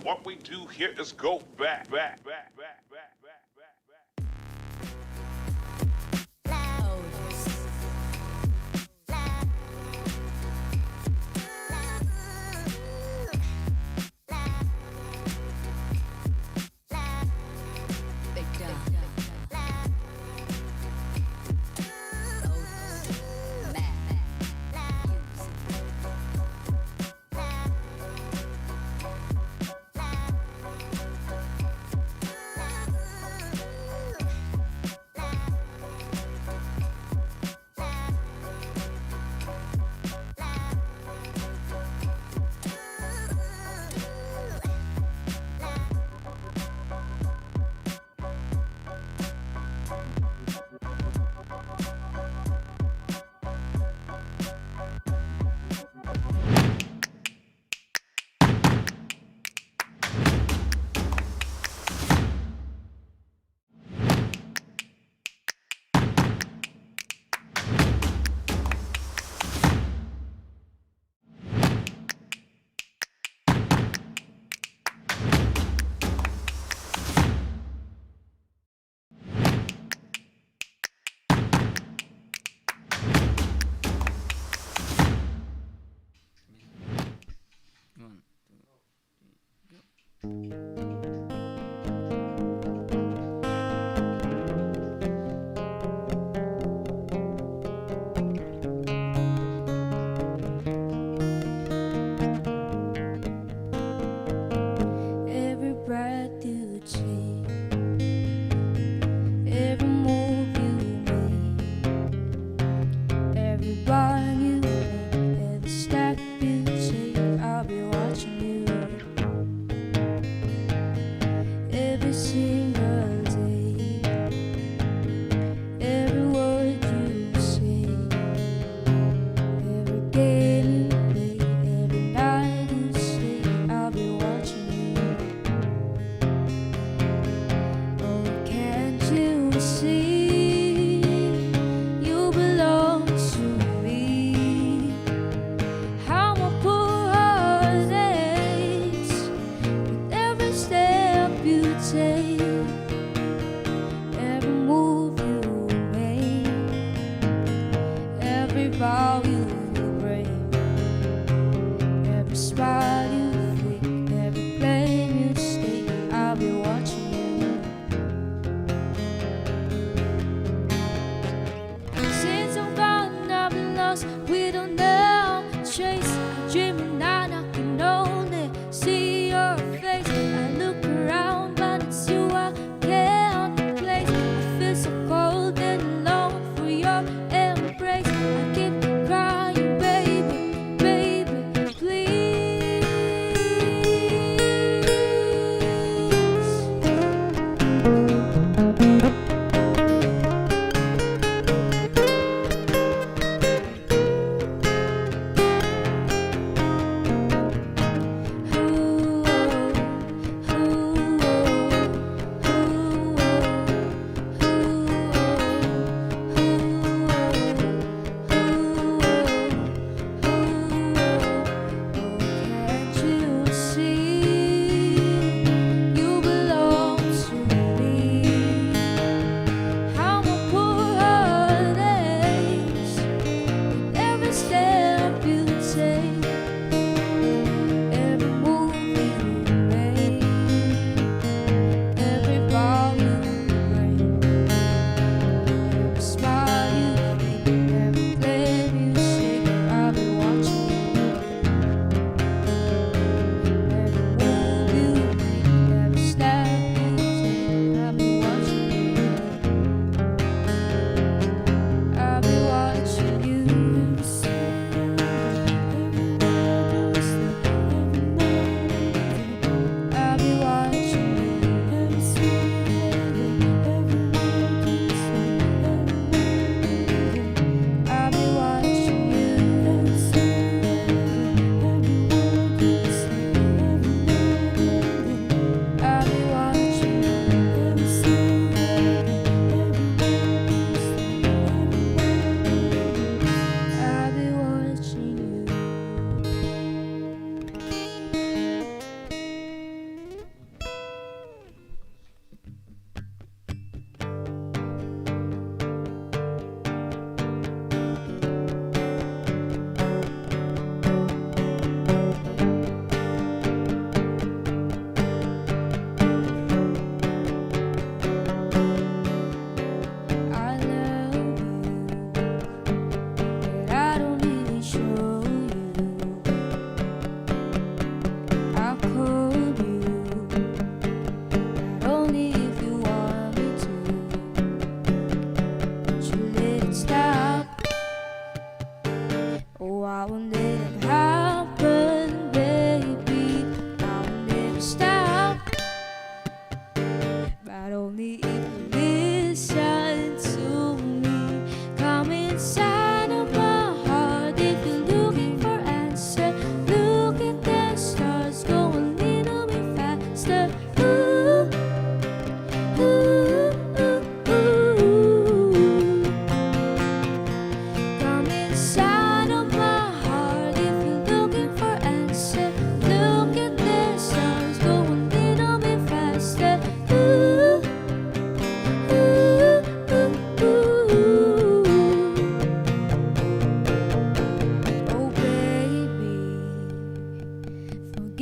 What we do here is go back. Every breath you take, every move you make, every bar you make, every step you take, I'll be watching you.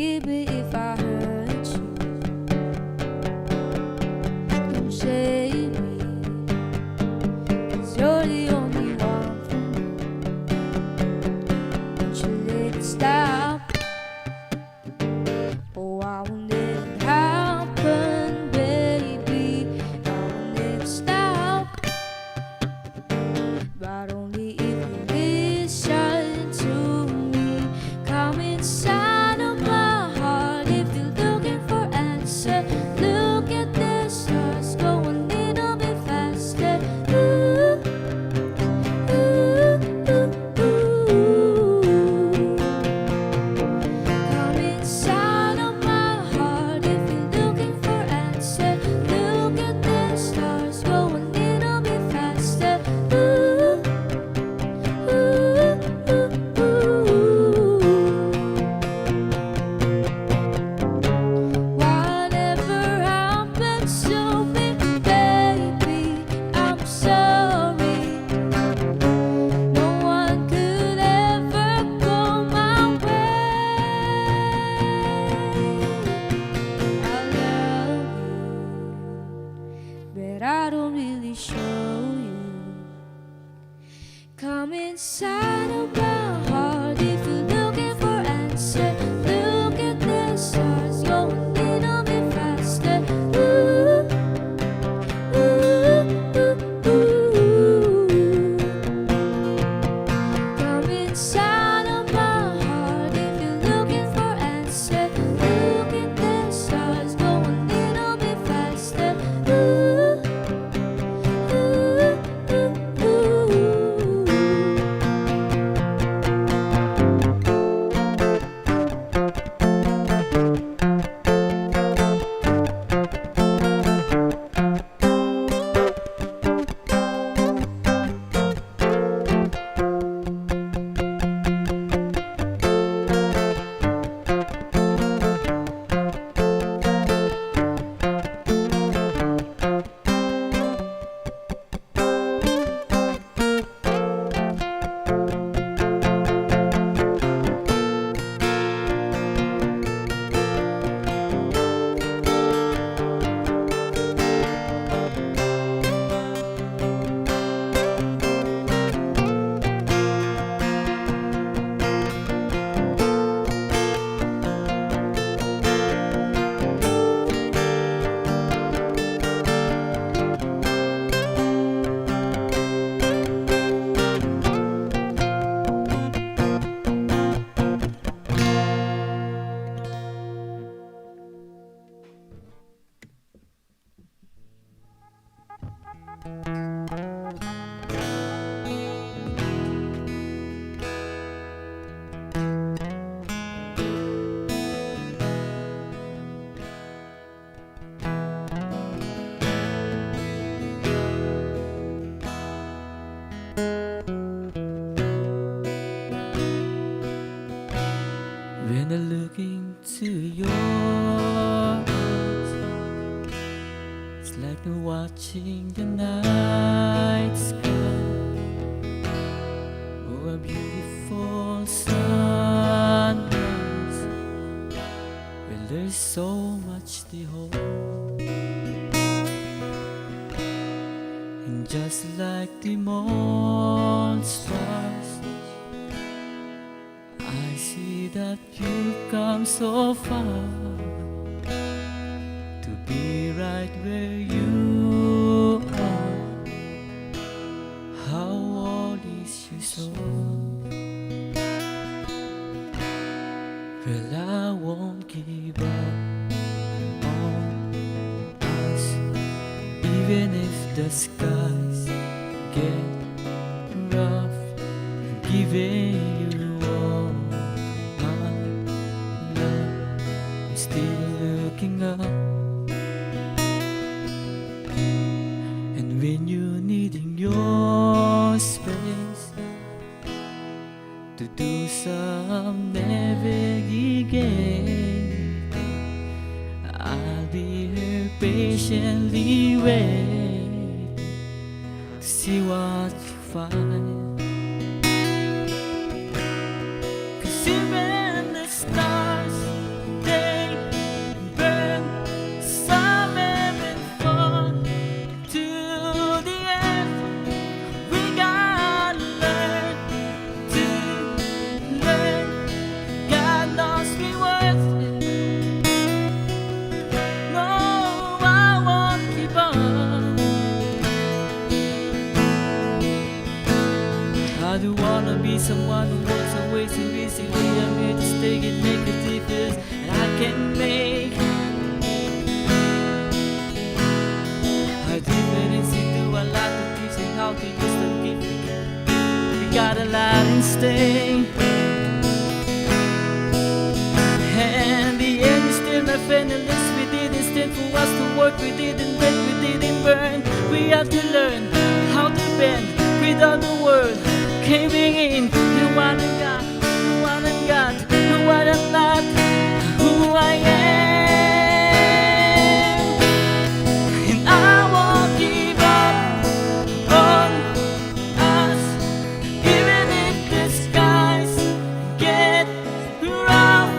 forgive me if I hurt you. Don't save me, 'cause you're the only one for me. Won't you let it stop? Oh, I won't let it happen, baby. I won't let it stop, but only if you listen to me. Come inside of my heart if you're looking for answer. Look at the stars, go a little bit faster. Ooh, ooh, ooh, ooh. Come inside of my heart if you're looking for answer. Look at the stars, go a little bit faster. Ooh, ooh, ooh, ooh. Whatever happens to me, baby, I'm sorry. No one could ever go my way. I love you, but I don't really show you. Come inside of my heart if you're looking for answer. Look at the stars, go a little bit faster. Ooh, ooh, ooh, ooh. Come inside of my heart if you're looking for answer. Look at the stars, go a little bit faster. Ooh, ooh, ooh, ooh. When I look into your eyes, it's like I'm watching the night sky. Oh, a beautiful sunrise. Well, there's so much to hold. And just like the moon stars, I see that you've come so far to be right where you are. How old is your soul? Well, I won't give up on us, even if the skies get rough. I'm giving you all my love. I'm still looking up, and when you're needing your space to do some navigating, I'll be here patiently waiting to see what you find. 'Cause even the stars basically I'm here to stay and make a difference, and I can make a difference into a lot of things, and how to use the gift. We got a lot in stake, and the end is still my friend, unless we didn't stand for us to work. We didn't bend, we didn't burn. We have to learn how to bend without the world caving in. You wanna got, you wanna got, you wanna not who I am, and I won't give up on us, even if the skies get rough.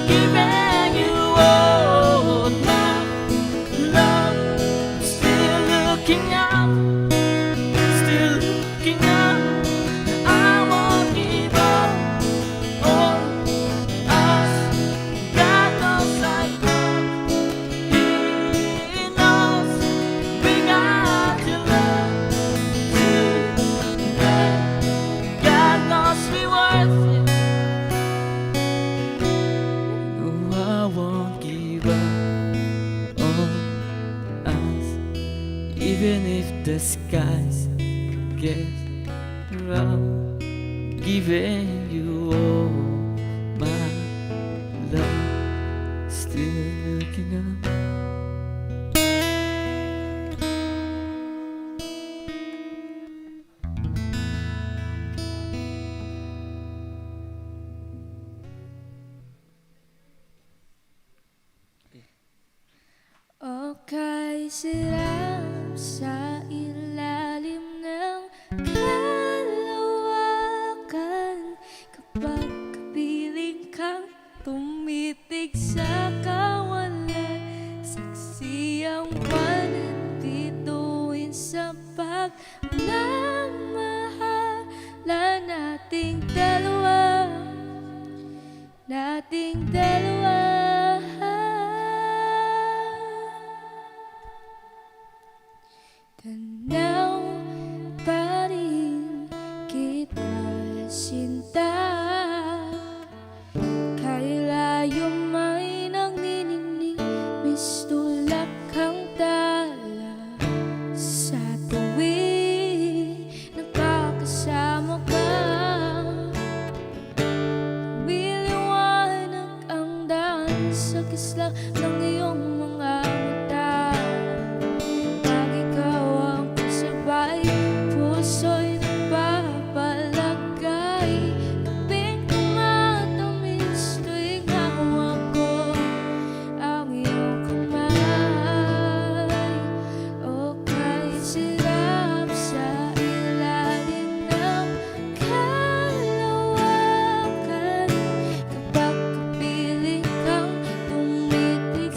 Giving you all my love, still looking up, still looking up. I won't give up on us. God knows I love, He knows we got to learn today. God knows we worth it. No, I won't give up on us, even if the skies get rough. Giving you all my love, still looking up. Okay, siram sa ilalim ng kalawakan. Kapag kapiling kang tumitig sa kawalan, saksi ang pananbituin sa pagmamahala nating dalawa, nating dalawa. Tanaw pa rin kita, sinta. Kahit layo may nagniningning, mis tulak ang tala. Sa tuwing nagkakasama ka, lumiliwanag ang daan sa kislap ng iyong mga mata. Pag ikaw ang kasabay, puso'y nagpapalagay. Kaping tumatamis tuwing hawak ko ang iyong kamay. O kahit sirap sa ilalim ng kalawakan, kapag kapiling kang tumitig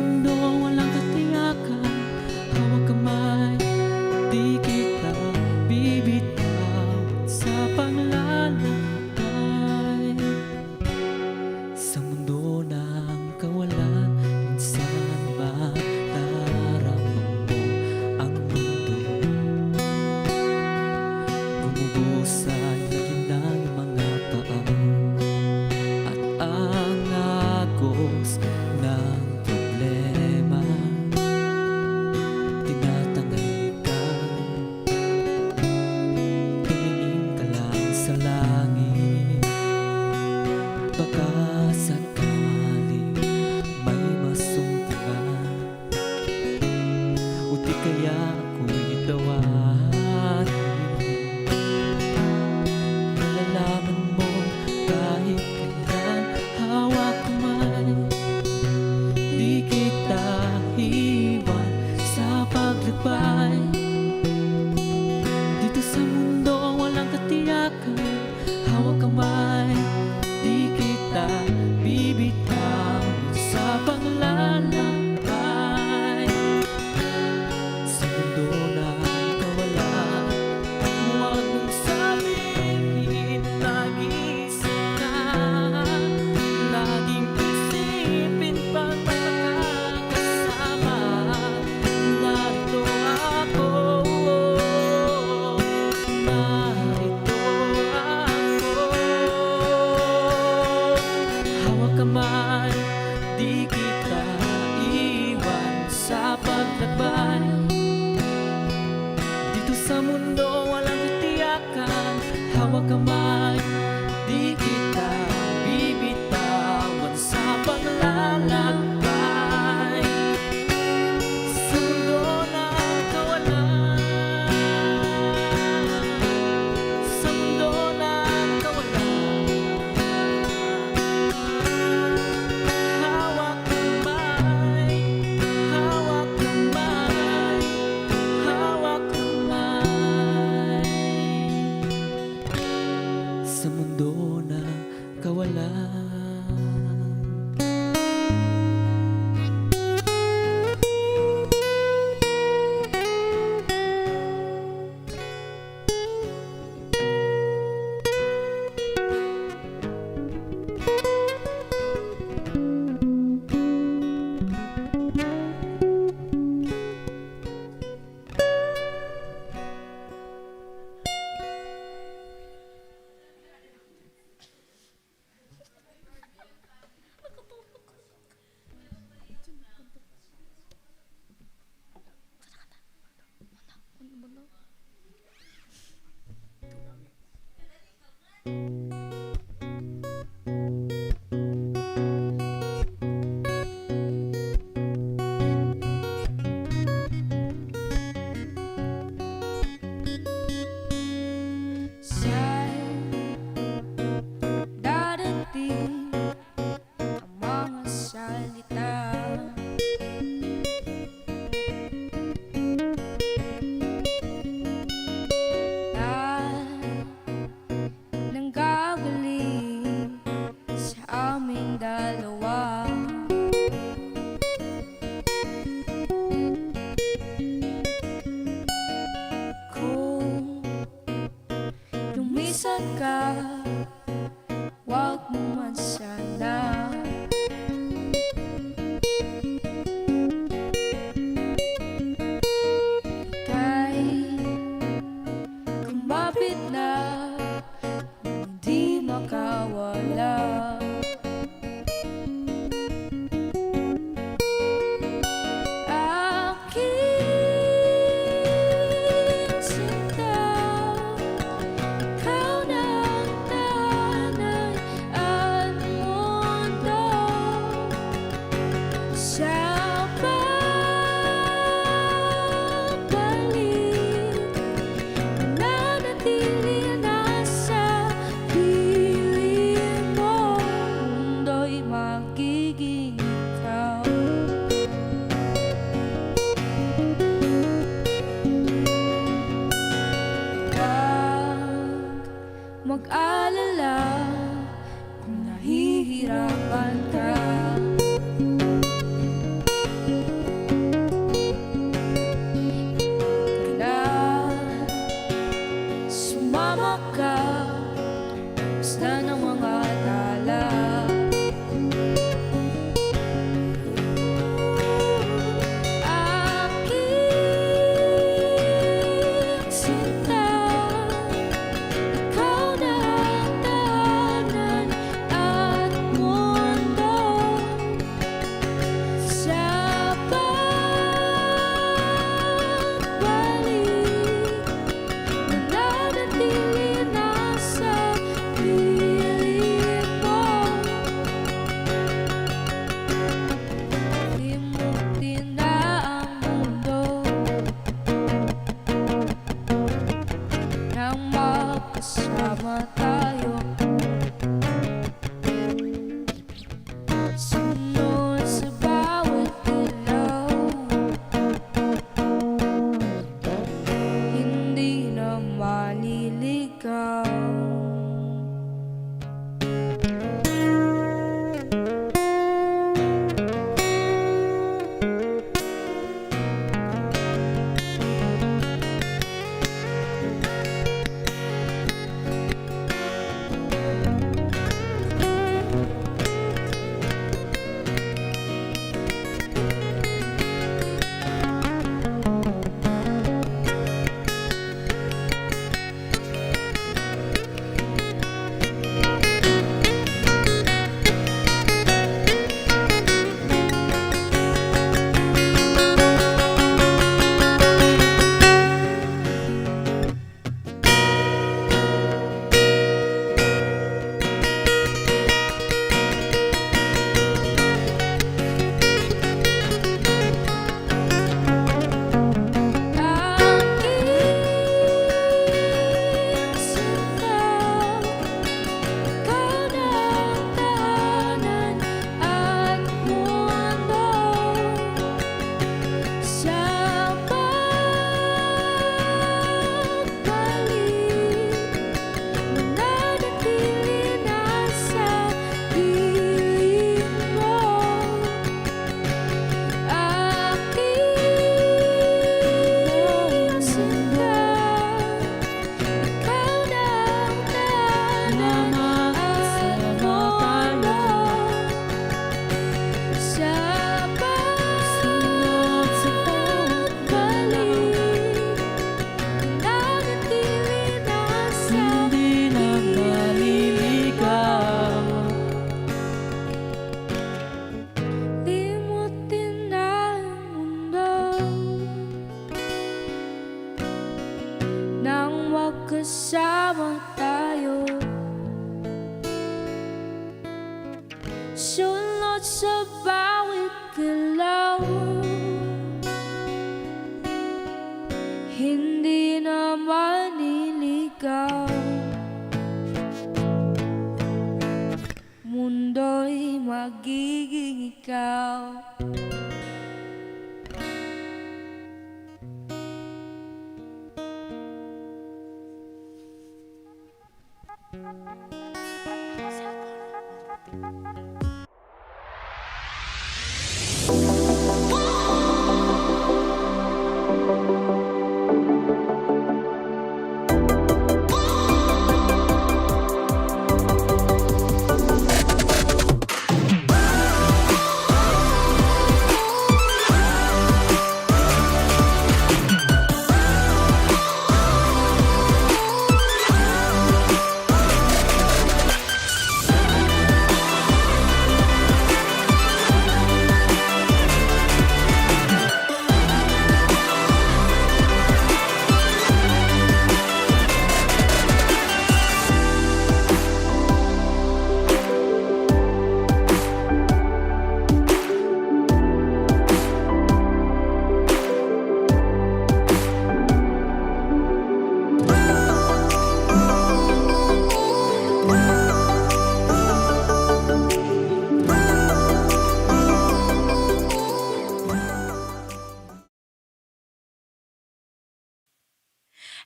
mundo walang katiyakan, hawak kamay, di kita bibitaw sa paglalakbay. Sa mundo ng kawalan, minsan madarama mo ang mundo. Gumubo sa ilalim ng mga paa at ang agos ng problema. Tinatangay ka, tumingin ka lang sa langit. Baka sakaling may masumpungan, o di kaya ako'y tawarin. Malalaman mo kahit kailan, hawak kamay, di kita iwan sa paglakbay. Dito sa mundo walang katiyakan, hawak kamay, di kita bibitaw sa paglalakbay. Sa mundo ng kawalan, huwag mong sabihin mag-isa ka. Laging isipin pag may makakasama. Narito ako, narito ako. Hawak kamay, di kita iwan sa paglakbay. Dito sa mundo walang katiyakan, hawak kamay, di kita bibitawan sa paglalakbay. Sa mundo ng kawalan, sa mundo ng kawalan, hawak kamay, hawak kamay, hawak kamay. Sa mundo ng kawalan. Saan darating ang mga salita? Na nanggagaling sa aming dalawa. Kung lumisan ka, wag mo man sana. Kay kumapit na, hindi makawala. Aking sinta, ikaw na ang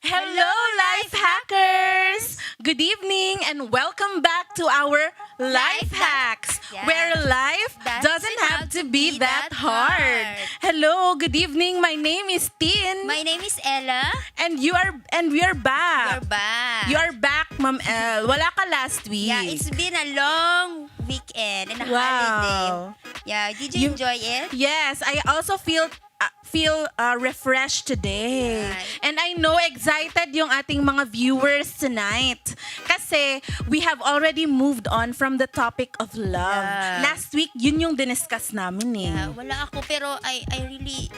Hello, Lifehackers! Good evening and welcome back to our Lifehacks, Yeah. where life doesn't have to be that hard. Hello, good evening. My name is Tin, My name is Ella. and we are back. You're back. You are back, Ma'am El. Wala ka last week. Yeah, it's been a long weekend and a Wow. holiday. Yeah, did you enjoy it? Yes, I also feel refreshed today. Right. And I know excited yung ating mga viewers tonight. Kasi we have already moved on from the topic of love. Yeah. Last week, yun yung diniscuss namin eh. Yeah, wala ako pero I really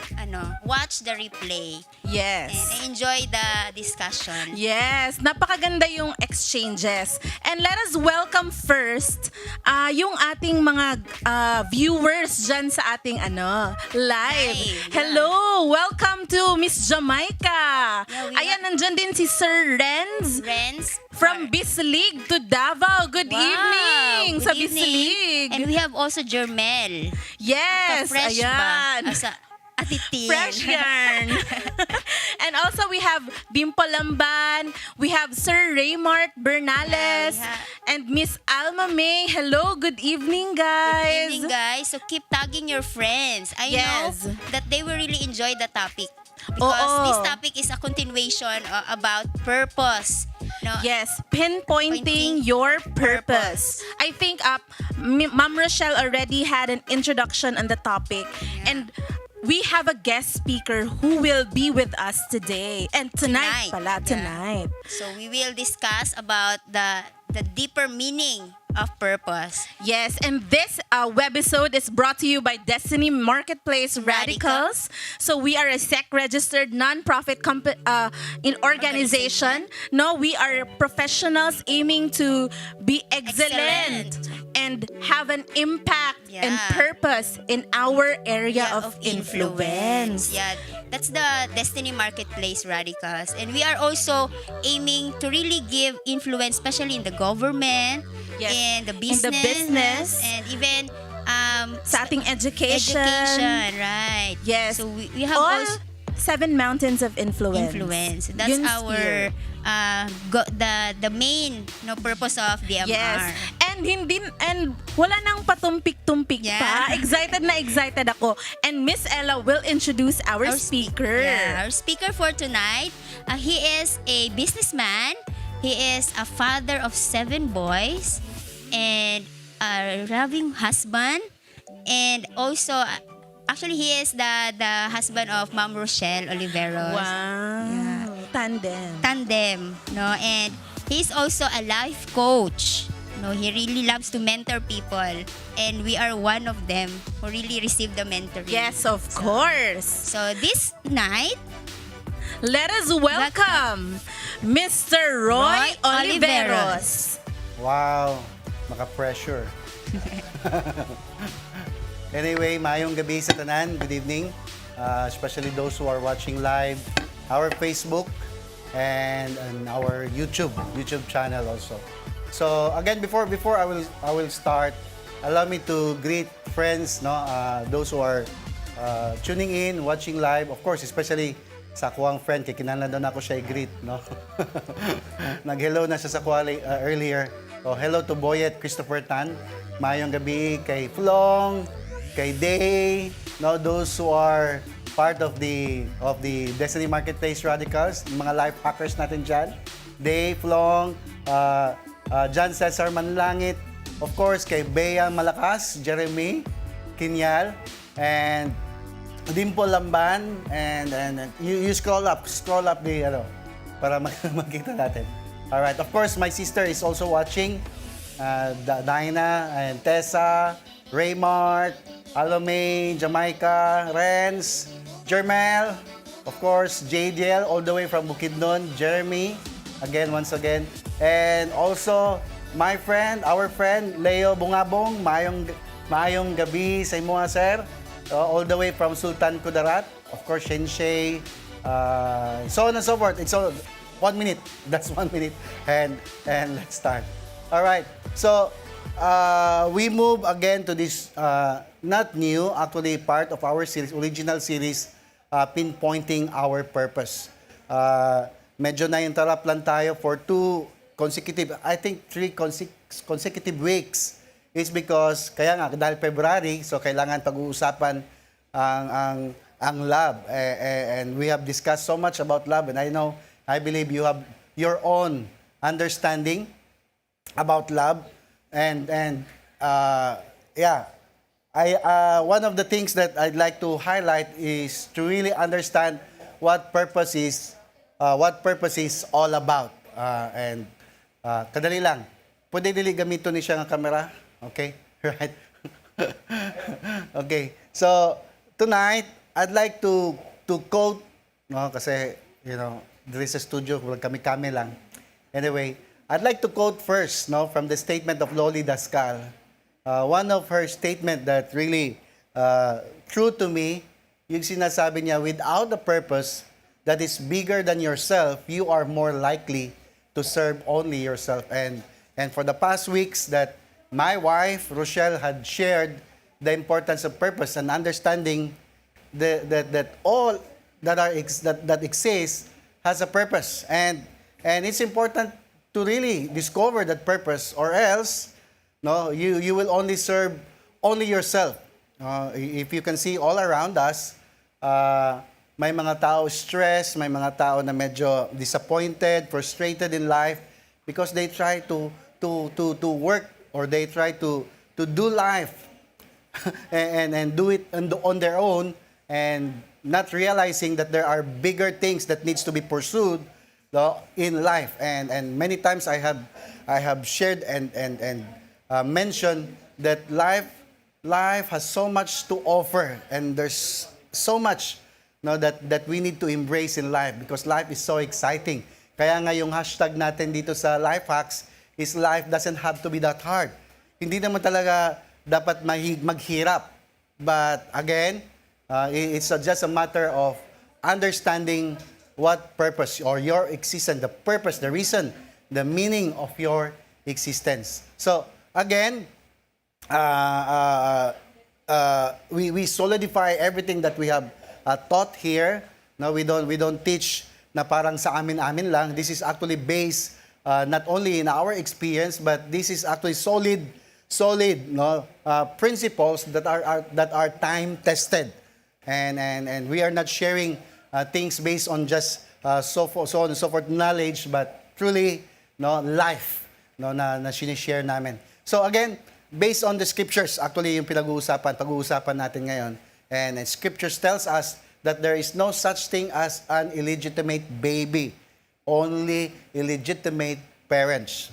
watch the replay and Yes. I enjoy the discussion. Yes, napakaganda yung exchanges. And let us welcome first yung ating mga viewers dyan sa ating live. Live, Hello, welcome to Miss Jamaica. Yeah, we Ayan, nandyan din si Sir Renz Friends from Bislig to Davao. Good evening Good sa evening. Bislig. And we have also Jermel. Yes, Fresh ayan. ba? Asa atitin. Fresh yarn. And also we have Dimple Lamban, we have Sir Raymart Bernales, Yeah, we have- and Miss Alma May. Hello, good evening, Good guys. evening, guys. So keep tagging your friends. I Yes. know that they will really enjoy the topic because Oo. this topic is a continuation about purpose. No? Yes, pinpointing Pointing your purpose. I think Ma'am Rochelle already had an introduction on the topic, and we have a guest speaker who will be with us today and tonight. Yeah. Tonight. So we will discuss about the deeper meaning of purpose. Yes, and this webisode is brought to you by Destiny Marketplace Radicals. So we are a SEC-registered non-profit organization. No, we are professionals aiming to be excellent and have an impact and Yeah. purpose in our area of influence. Yeah, that's the Destiny Marketplace Radicals. And we are also aiming to really give influence, especially in the government, Yes. in the In the business, business. and even Sa ating education. right? Yes. So we have All also 7 mountains of influence. influence. That's Yun our here. the main purpose of the MR. Yes. And wala nang patumpik-tumpik Yeah. pa. Excited na excited ako. And Miss Ella will introduce our speaker. Yeah, our speaker for tonight, he is a businessman. He is a father of 7 boys and a loving husband. And also, actually, he is the husband of Ma'am Rochelle Oliveros. Wow. Yeah. Tandem. No? And he's also a life coach. No, he really loves to mentor people. And we are one of them who really received the mentoring. Yes, of course. So this night, Let us welcome Mr. Roy Oliveros. Wow, maka-pressure. Anyway, maayong gabi sa tanan. Good evening. Especially those who are watching live, our Facebook and our YouTube channel also. So again, before I will start, allow me to greet friends, no, those who are tuning in, watching live. Of course, especially sa kuwang friend, kay kinahanglan daw na ako siya i-greet, no? Nag-hello na siya sa kuwa earlier. So, hello to Boyet Christopher Tan. Mayong gabi kay Flong, kay Day, no, those who are part of the Destiny Marketplace Radicals, yung mga life hackers natin dyan. Day, Flong, John Cesar Manlangit, of course, kay Bea Malakas, Jeremy Kinyal, and Dimple Lamban, and you scroll up the para makita natin. All right, of course, my sister is also watching. Dinah and Tessa, Raymart, Alome, Jamaica, Renz, Jermel, of course, JDL all the way from Bukidnon, Jeremy, once again, and also my friend, our friend Leo Bungabong, maayong gabi sa imo, sir. All the way from Sultan Kudarat, of course, Shenshay, so on and so forth. It's all 1 minute. That's 1 minute, and let's start. All right. So we move again to this not new, actually part of our series, original series, pinpointing our purpose. medyo na-interrupt lang tayo for 3 consecutive weeks. It's because, kaya nga, dahil February, so kailangan pag-uusapan ang love. And we have discussed so much about love, and I believe you have your own understanding about love. And one of the things that I'd like to highlight is to really understand what purpose is all about. Kadali lang. Pwede dili gamito ni siya ng camera? Okay? Right? Okay. So, tonight, I'd like to quote, no, kasi, there is a studio, kami lang. Anyway, I'd like to quote first, no, from the statement of Loli Dascal. One of her statement that really true to me, yung sinasabi niya, without a purpose that is bigger than yourself, you are more likely to serve only yourself. And for the past weeks that my wife, Rochelle, had shared the importance of purpose and understanding that all that exists has a purpose. And it's important to really discover that purpose, or else you will only serve only yourself. If you can see all around us, may mga tao stressed, may mga tao na medyo disappointed, frustrated in life because they try to work, or they try to do life and do it on their own, and not realizing that there are bigger things that needs to be pursued in life. And many times I have shared and mentioned that life has so much to offer, and there's so much that we need to embrace in life, because life is so exciting. Kaya nga yung hashtag natin dito sa Lifehacks is life doesn't have to be that hard. Hindi naman talaga dapat maghirap. But again, it's just a matter of understanding what purpose or your existence, the purpose, the reason, the meaning of your existence. So again, we solidify everything that we have taught here. No, we don't teach na parang sa amin lang. This is actually based not only in our experience, but this is actually solid principles that are time tested, and we are not sharing things based on just so on and so forth knowledge, but truly life na sinishare namin. So again, based on the scriptures, actually yung pag-uusapan natin ngayon, and scriptures tells us that there is no such thing as an illegitimate baby, only illegitimate parents.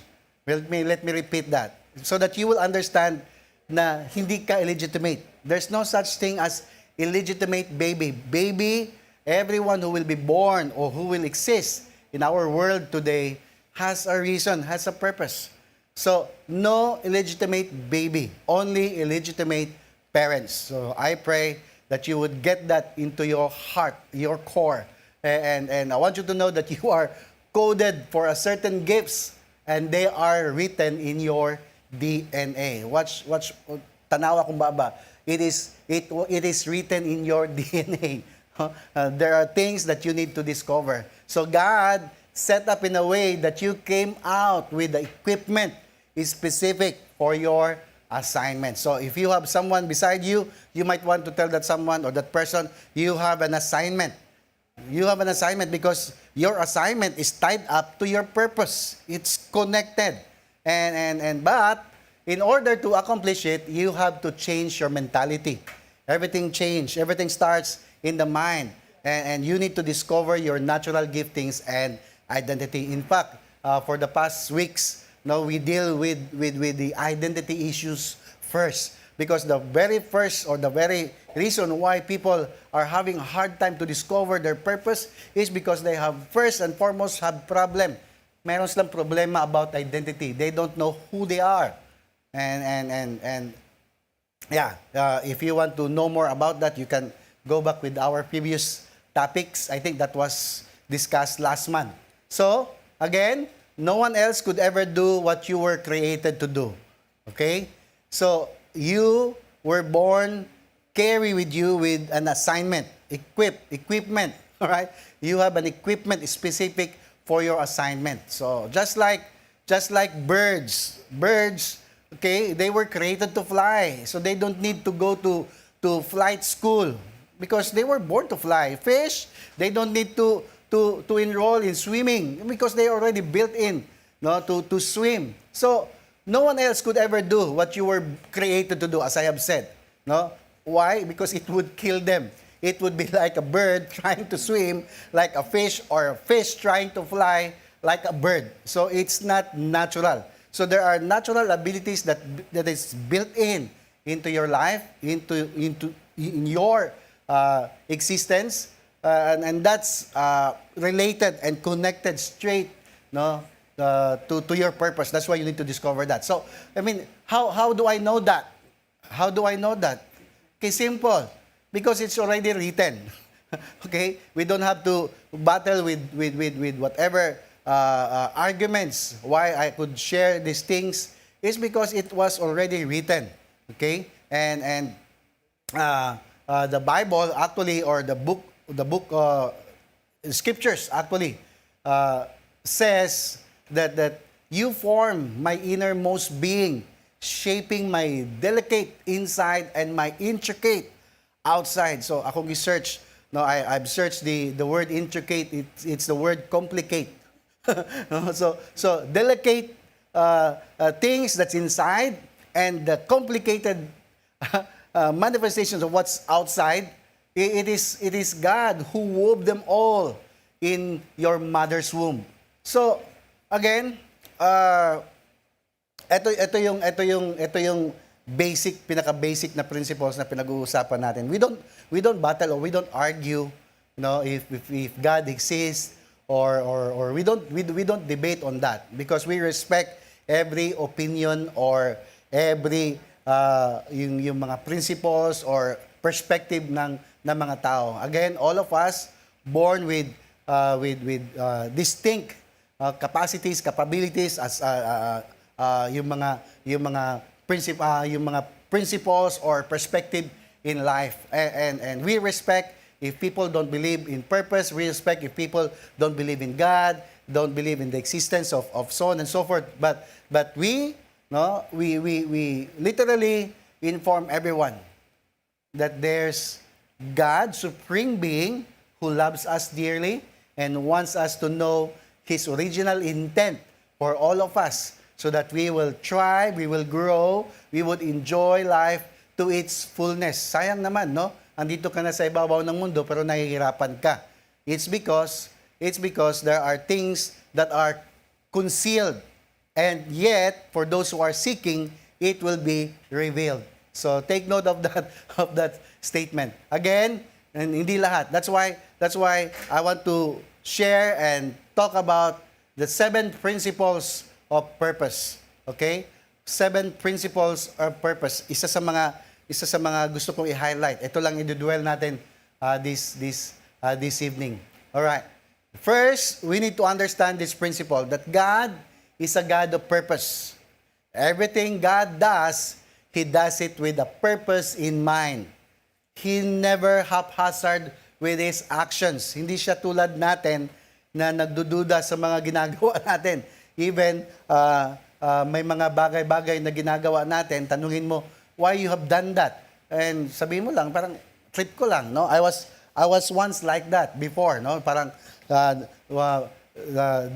Let me repeat that, so that you will understand na hindi ka illegitimate. There's no such thing as illegitimate baby. Baby, everyone who will be born or who will exist in our world today has a reason, has a purpose. So, no illegitimate baby, only illegitimate parents. So, I pray that you would get that into your heart, your core. And I want you to know that you are coded for a certain gifts, and they are written in your DNA. Watch, tanawa kung baba. It is written in your DNA. There are things that you need to discover. So God set up in a way that you came out with the equipment specific for your assignment. So if you have someone beside you, you might want to tell that someone or that person, you have an assignment. You have an assignment because your assignment is tied up to your purpose. It's connected. But in order to accomplish it, you have to change your mentality. Everything change. Everything starts in the mind. And you need to discover your natural giftings and identity. In fact, for the past weeks, we deal with the identity issues first, because the very first or the very reason why people are having a hard time to discover their purpose is because they have first and foremost have problem. Meron silang problema about identity. They don't know who they are. If you want to know more about that, you can go back with our previous topics. I think that was discussed last month. So, again, no one else could ever do what you were created to do. Okay? So, you were born, carry with you with an assignment, equipment. All right? You have an equipment specific for your assignment. So just like birds, okay, they were created to fly. So they don't need to go to flight school because they were born to fly. Fish, they don't need to enroll in swimming because they already built in, no, to swim. So no one else could ever do what you were created to do, as I have said. No? Why? Because it would kill them. It would be like a bird trying to swim like a fish, or a fish trying to fly like a bird. So it's not natural. So there are natural abilities that is built into your life, in your existence, and that's related and connected straight, no, to your purpose. That's why you need to discover that. So, I mean, how do I know that? How do I know that? Okay, simple. Because it's already written. Okay? We don't have to battle with whatever arguments why I could share these things. It's because it was already written. Okay? And the Bible actually, or the book scriptures actually says that you form my innermost being, shaping my delicate inside and my intricate outside. So akong i-search, no, I've searched the word intricate. It's the word complicate. No? So delicate things that's inside, and the complicated manifestations of what's outside. It is God who wove them all in your mother's womb. So again, ito yung pinaka-basic na principles na pinag-uusapan natin. We don't battle, or we don't argue, you know, if God exists, or we don't debate on that, because we respect every opinion or every yung mga principles or perspective ng mga tao. Again, all of us born with distinct capacities, capabilities, as yung mga principles or perspective in life, and we respect if people don't believe in purpose. We respect if people don't believe in God, don't believe in the existence of so on and so forth. But we literally inform everyone that there's God, supreme being, who loves us dearly and wants us to know His original intent for all of us, so that we will thrive, we will grow, we would enjoy life to its fullness. Sayang naman, no? Andito ka na sa ibabaw ng mundo pero nahihirapan ka. It's because there are things that are concealed, and yet for those who are seeking, it will be revealed. So take note of that statement. Again, and hindi lahat. That's why I want to share and talk about the 7 principles of purpose. Okay? 7 principles of purpose. Isa sa mga gusto kong i-highlight. Ito lang i-dwell natin this evening. All right. First, we need to understand this principle that God is a God of purpose. Everything God does, He does it with a purpose in mind. He never haphazard with His actions. Hindi siya tulad natin na nagdududa sa mga ginagawa natin. Even may mga bagay-bagay na ginagawa natin, tanungin mo, why you have done that? And sabihin mo lang, parang trip ko lang, no? I was once like that before, no? Parang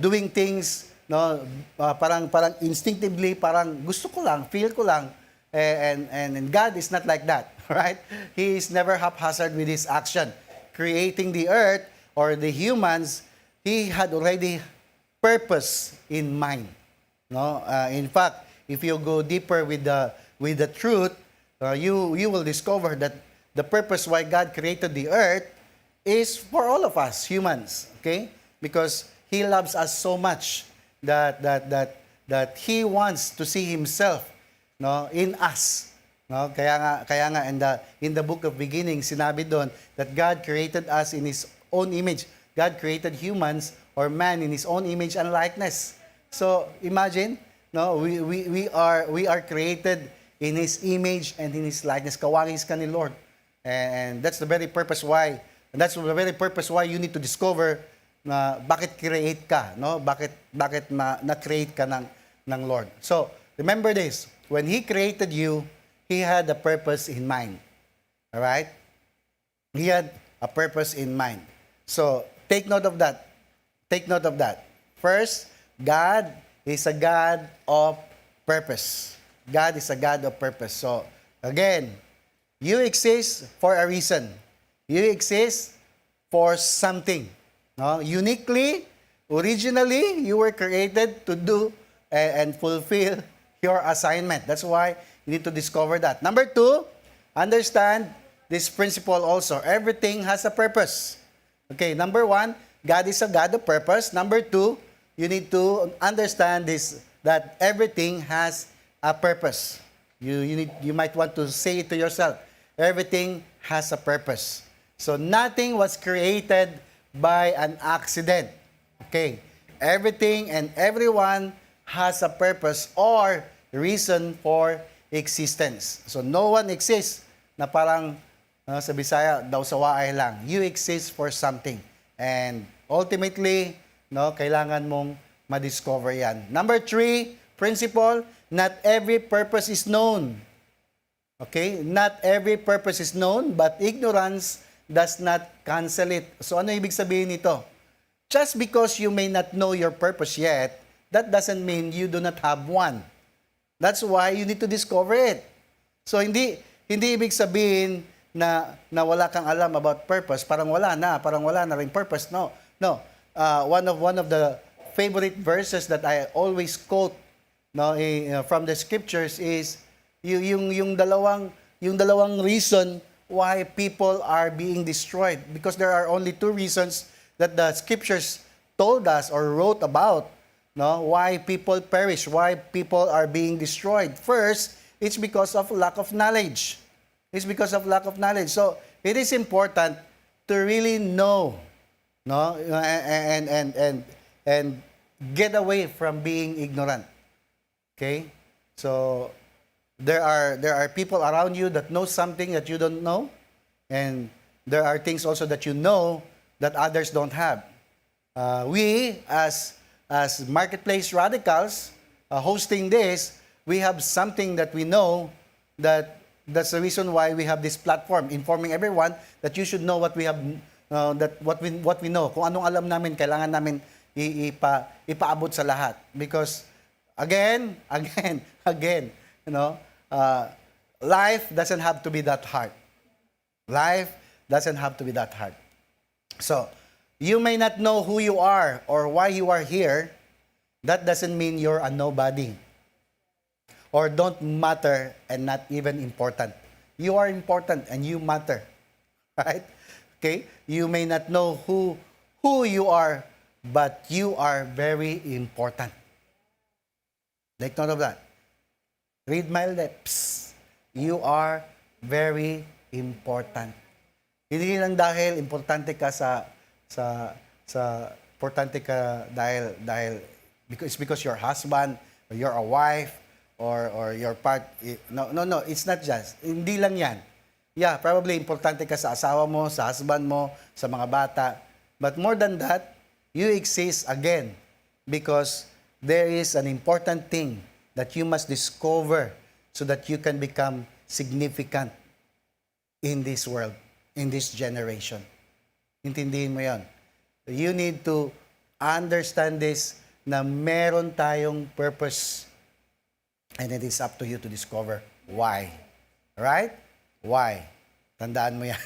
doing things, no? Parang instinctively, parang gusto ko lang, feel ko lang. And God is not like that, right? He is never haphazard with His action. Creating the earth or the humans, He had already purpose in mind. No, in fact, if you go deeper with the truth, you will discover that the purpose why God created the earth is for all of us humans. Okay, because He loves us so much that He wants to see Himself, no, in us. No, kaya nga in the book of beginning, sinabi doon that God created us in His own image. God created humans or man in His own image and likeness. So imagine, no, we are created in His image and in His likeness. Kawangis ka ni Lord, and that's the very purpose why. And that's the very purpose why you need to discover na bakit create ka, no? Bakit na-create ka ng Lord. So, remember this, when He created you, He had a purpose in mind. All right? He had a purpose in mind. So, take note of that. Take note of that. First, God is a God of purpose. God is a God of purpose. So, again, you exist for a reason. You exist for something. No? Uniquely, originally, you were created to do and fulfill your assignment. That's why you need to discover that. Number 2, understand this principle also. Everything has a purpose. Okay, number 1, God is a God of purpose. Number 2, you need to understand this, that everything has a purpose. You might want to say it to yourself. Everything has a purpose. So nothing was created by an accident. Okay. Everything and everyone has a purpose or reason for existence. So no one exists na parang sa Bisaya daw sa waay lang. You exist for something. And ultimately, no, kailangan mong ma-discover yan. Number 3, principle, not every purpose is known. Okay? Not every purpose is known, but ignorance does not cancel it. So ano ibig sabihin nito? Just because you may not know your purpose yet, that doesn't mean you do not have one. That's why you need to discover it. So hindi ibig sabihin na wala kang alam about purpose, parang wala na ring purpose. No. One of the favorite verses that I always quote from the scriptures is yung dalawang reason why people are being destroyed, because there are only 2 reasons that the scriptures told us or wrote about, why people perish, why people are being destroyed. First, it's because of lack of knowledge. It's because of lack of knowledge. So it is important to really know, and get away from being ignorant. Okay? So there are people around you that know something that you don't know, and there are things also that you know that others don't have. We as marketplace radicals hosting this, we have something that we know that's the reason why we have this platform, informing everyone that you should know what we have, what we know. Kung anong alam namin, kailangan namin ipaabot sa lahat. Because again, life doesn't have to be that hard. Life doesn't have to be that hard. So, you may not know who you are or why you are here. That doesn't mean you're a nobody or don't matter and not even important. You are important and you matter. Right? Okay? You may not know who you are, but you are very important. Take note of that. Read my lips. You are very important. Hindi lang dahil importante ka importante ka dahil because your husband or you're a wife or your part. No, it's not just. Hindi lang yan. Yeah, probably importante ka sa asawa mo, sa husband mo, sa mga bata. But more than that, you exist again because there is an important thing that you must discover so that you can become significant in this world, in this generation. Intindihin mo yan. You need to understand this na meron tayong purpose and it is up to you to discover why. Right? Why? Tandaan mo yan.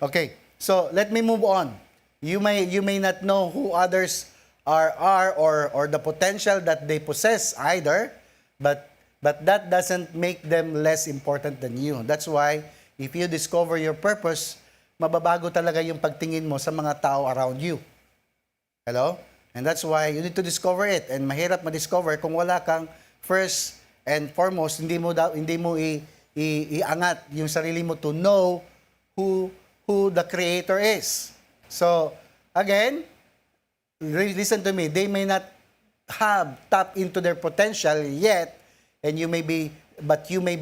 Okay, so let me move on. You may not know who others are or the potential that they possess either, but that doesn't make them less important than you. That's why if you discover your purpose, mababago talaga yung pagtingin mo sa mga tao around you. Hello? And that's why you need to discover it. And mahirap ma-discover kung wala kang first and foremost, hindi mo iangat yung sarili mo to know who the Creator is. So, again, listen to me, they may not have tapped into their potential yet, and you may be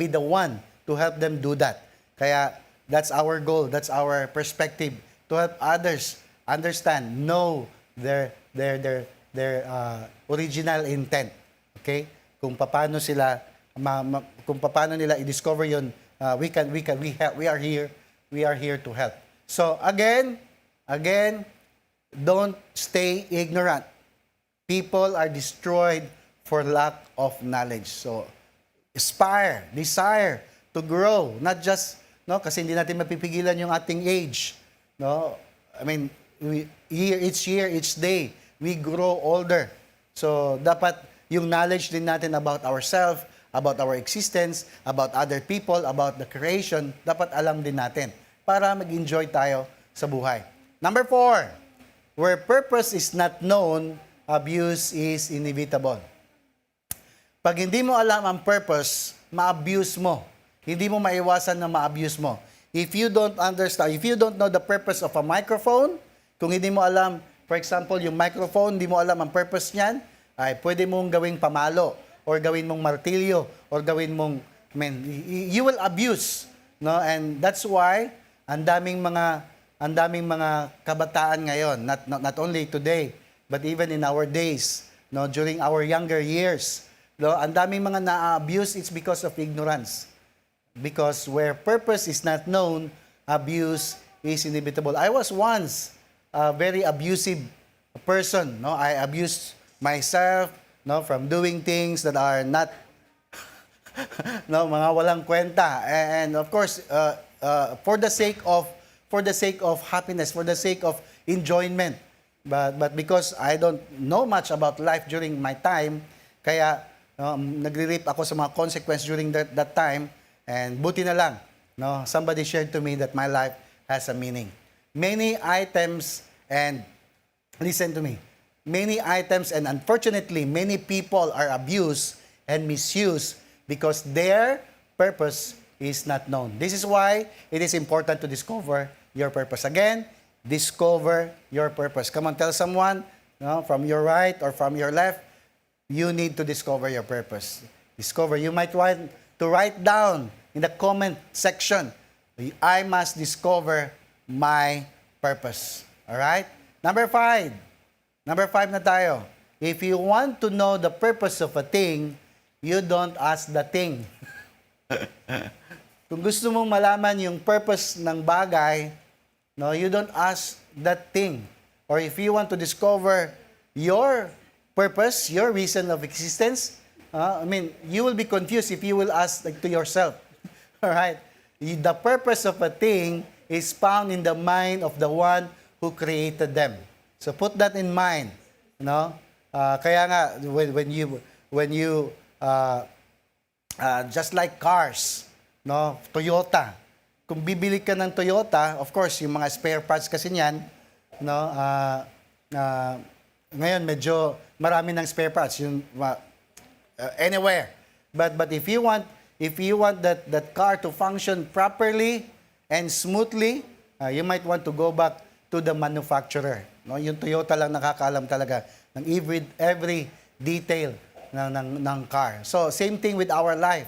the one to help them do that. Kaya, that's our goal, that's our perspective, to help others understand, know their original intent. Okay? Kung paano sila kung paano nila i-discover 'yon, we are here to help. So again, don't stay ignorant. People are destroyed for lack of knowledge. So desire to grow, not just kasi hindi natin mapipigilan yung ating age. I mean, each year, each day, we grow older. So dapat yung knowledge din natin about ourselves, about our existence, about other people, about the creation, dapat alam din natin para mag-enjoy tayo sa buhay. Number 4, where purpose is not known, abuse is inevitable. Pag hindi mo alam ang purpose, ma-abuse mo. Hindi mo maiwasan na ma-abuse mo. If you don't understand, if you don't know the purpose of a microphone, kung hindi mo alam, for example, yung microphone, hindi mo alam ang purpose niyan, ay pwede mong gawing pamalo, or gawin mong martilyo, or gawin mong, you will abuse. And that's why, ang daming mga kabataan ngayon, not only today, but even in our days, during our younger years, ang daming mga na-abuse, it's because of ignorance. Because where purpose is not known, abuse is inevitable. I was once a very abusive person. I abused myself from doing things that are not mga walang kwenta. And of course, for the sake of happiness, for the sake of enjoyment. But because I don't know much about life during my time, kaya nagre-reap ako sa mga consequences during that time. And buti na lang, somebody shared to me that my life has a meaning. Many items, and listen to me, many items, and unfortunately, many people are abused and misused because their purpose is not known. This is why it is important to discover your purpose. Again, discover your purpose. Come on, tell someone from your right or from your left, you need to discover your purpose. Discover. You might want to write down in the comment section, I must discover my purpose. All right? Number 5 na tayo. If you want to know the purpose of a thing, you don't ask the thing. Kung gusto mong malaman yung purpose ng bagay, you don't ask that thing. Or if you want to discover your purpose, your reason of existence, you will be confused if you will ask to yourself. All right? The purpose of a thing is found in the mind of the one who created them. So put that in mind. Kaya nga, when you just like cars, Toyota. Kung bibili ka ng Toyota, of course, yung mga spare parts kasi niyan, ngayon medyo marami ng spare parts, anywhere. But if you want that car to function properly and smoothly, you might want to go back to the manufacturer. Yung Toyota lang nakakaalam talaga ng every detail ng car. So same thing with our life.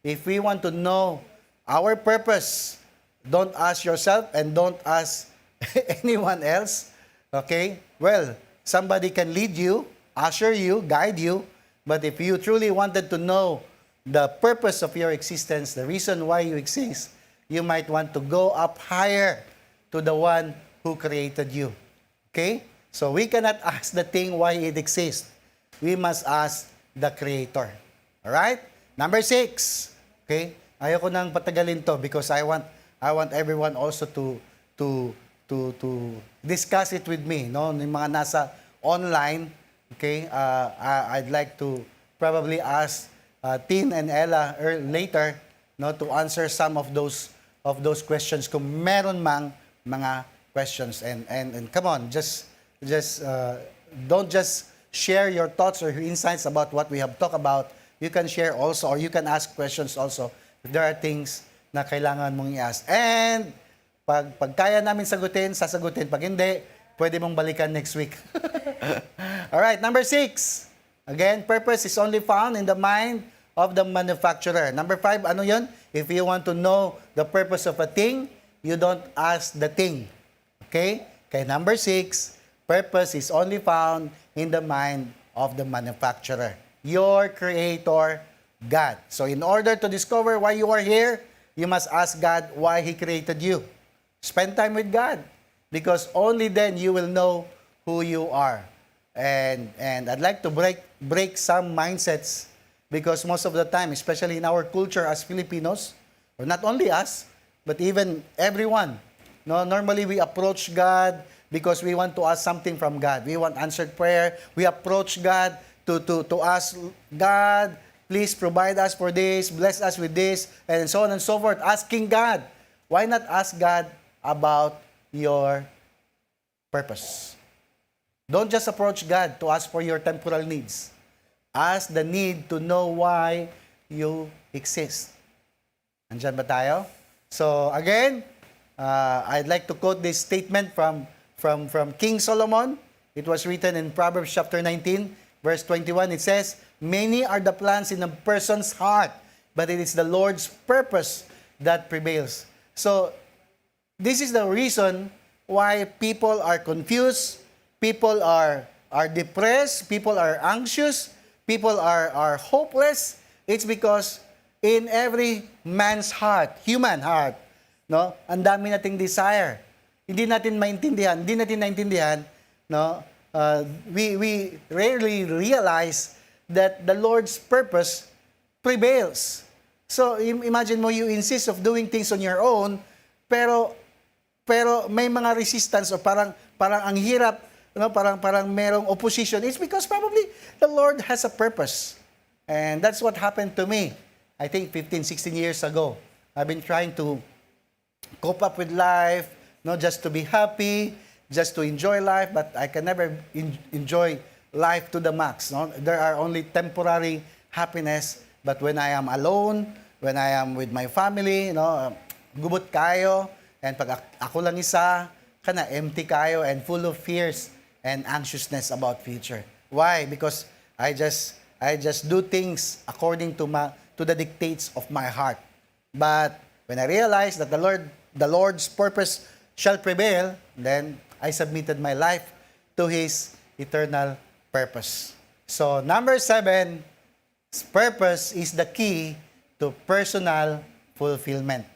If we want to know our purpose, don't ask yourself and don't ask anyone else. Okay? Well, somebody can lead you, usher you, guide you, but if you truly wanted to know the purpose of your existence, the reason why you exist, you might want to go up higher to the one who created you. Okay? So we cannot ask the thing why it exists. We must ask the Creator. Alright? Number 6. Okay? Ayoko nang patagalin to because I want everyone also to discuss it with me. Yung mga nasa online, okay? I'd like to probably ask Tin and Ella later to answer some of those questions kung meron mang mga questions and come on, just don't just share your thoughts or your insights about what we have talked about. You can share also, or you can ask questions also if there are things na kailangan mong i-ask. And pag kaya namin sagutin, sasagutin. Pag hindi, pwede mong balikan next week. Alright, number 6. Again, purpose is only found in the mind of the manufacturer. Number 5, ano yun? If you want to know the purpose of a thing, you don't ask the thing. Okay? Okay, number 6, purpose is only found in the mind of the manufacturer, your creator, God. So in order to discover why you are here, you must ask God why He created you. Spend time with God, because only then you will know who you are. And I'd like to break some mindsets, because most of the time, especially in our culture as Filipinos, or not only us, but even everyone, no, normally we approach God because we want to ask something from God. We want answered prayer. We approach God to ask God, please provide us for this, bless us with this, and so on and so forth. Asking God. Why not ask God about your purpose? Don't just approach God to ask for your temporal needs. Ask the need to know why you exist. Andyan ba tayo? So again, I'd like to quote this statement from King Solomon. It was written in Proverbs chapter 19, verse 21. It says, "Many are the plans in a person's heart, but it is the Lord's purpose that prevails." So this is the reason why people are confused, people are depressed, people are anxious, people are hopeless. It's because in every man's heart, human heart, no, ang dami nating desire. Hindi natin naintindihan, no? We rarely realize that the Lord's purpose prevails. So imagine mo, you insist of doing things on your own, pero may mga resistance, o parang ang hirap, no, parang merong opposition. It's because probably the Lord has a purpose. And that's what happened to me. I think 15, 16 years ago. I've been trying to cope up with life, no, just to be happy, just to enjoy life, but I can never enjoy life to the max. No? There are only temporary happiness, but when I am alone, when I am with my family, no, gubot kayo, and pag ako lang isa, kana empty kayo and full of fears and anxiousness about future. Why? Because I just do things according to the dictates of my heart. But when I realized that the Lord's purpose shall prevail, then I submitted my life to His eternal purpose. So number 7, purpose is the key to personal fulfillment.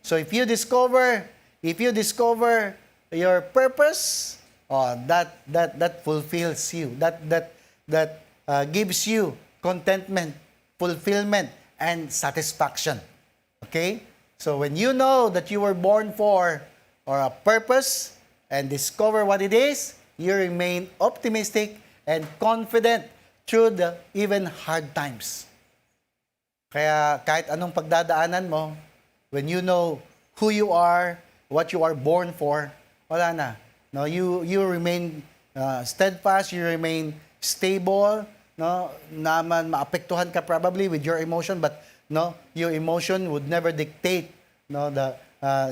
So if you discover your purpose, that fulfills you. That gives you contentment, fulfillment, and satisfaction. Okay? So when you know that you were born for or a purpose and discover what it is, you remain optimistic and confident through the even hard times. Kaya kahit anong pagdadaanan mo, when you know who you are, what you are born for, wala na. No, you remain steadfast, you remain stable, no, naman maapektuhan ka probably with your emotion, but no, your emotion would never dictate, no,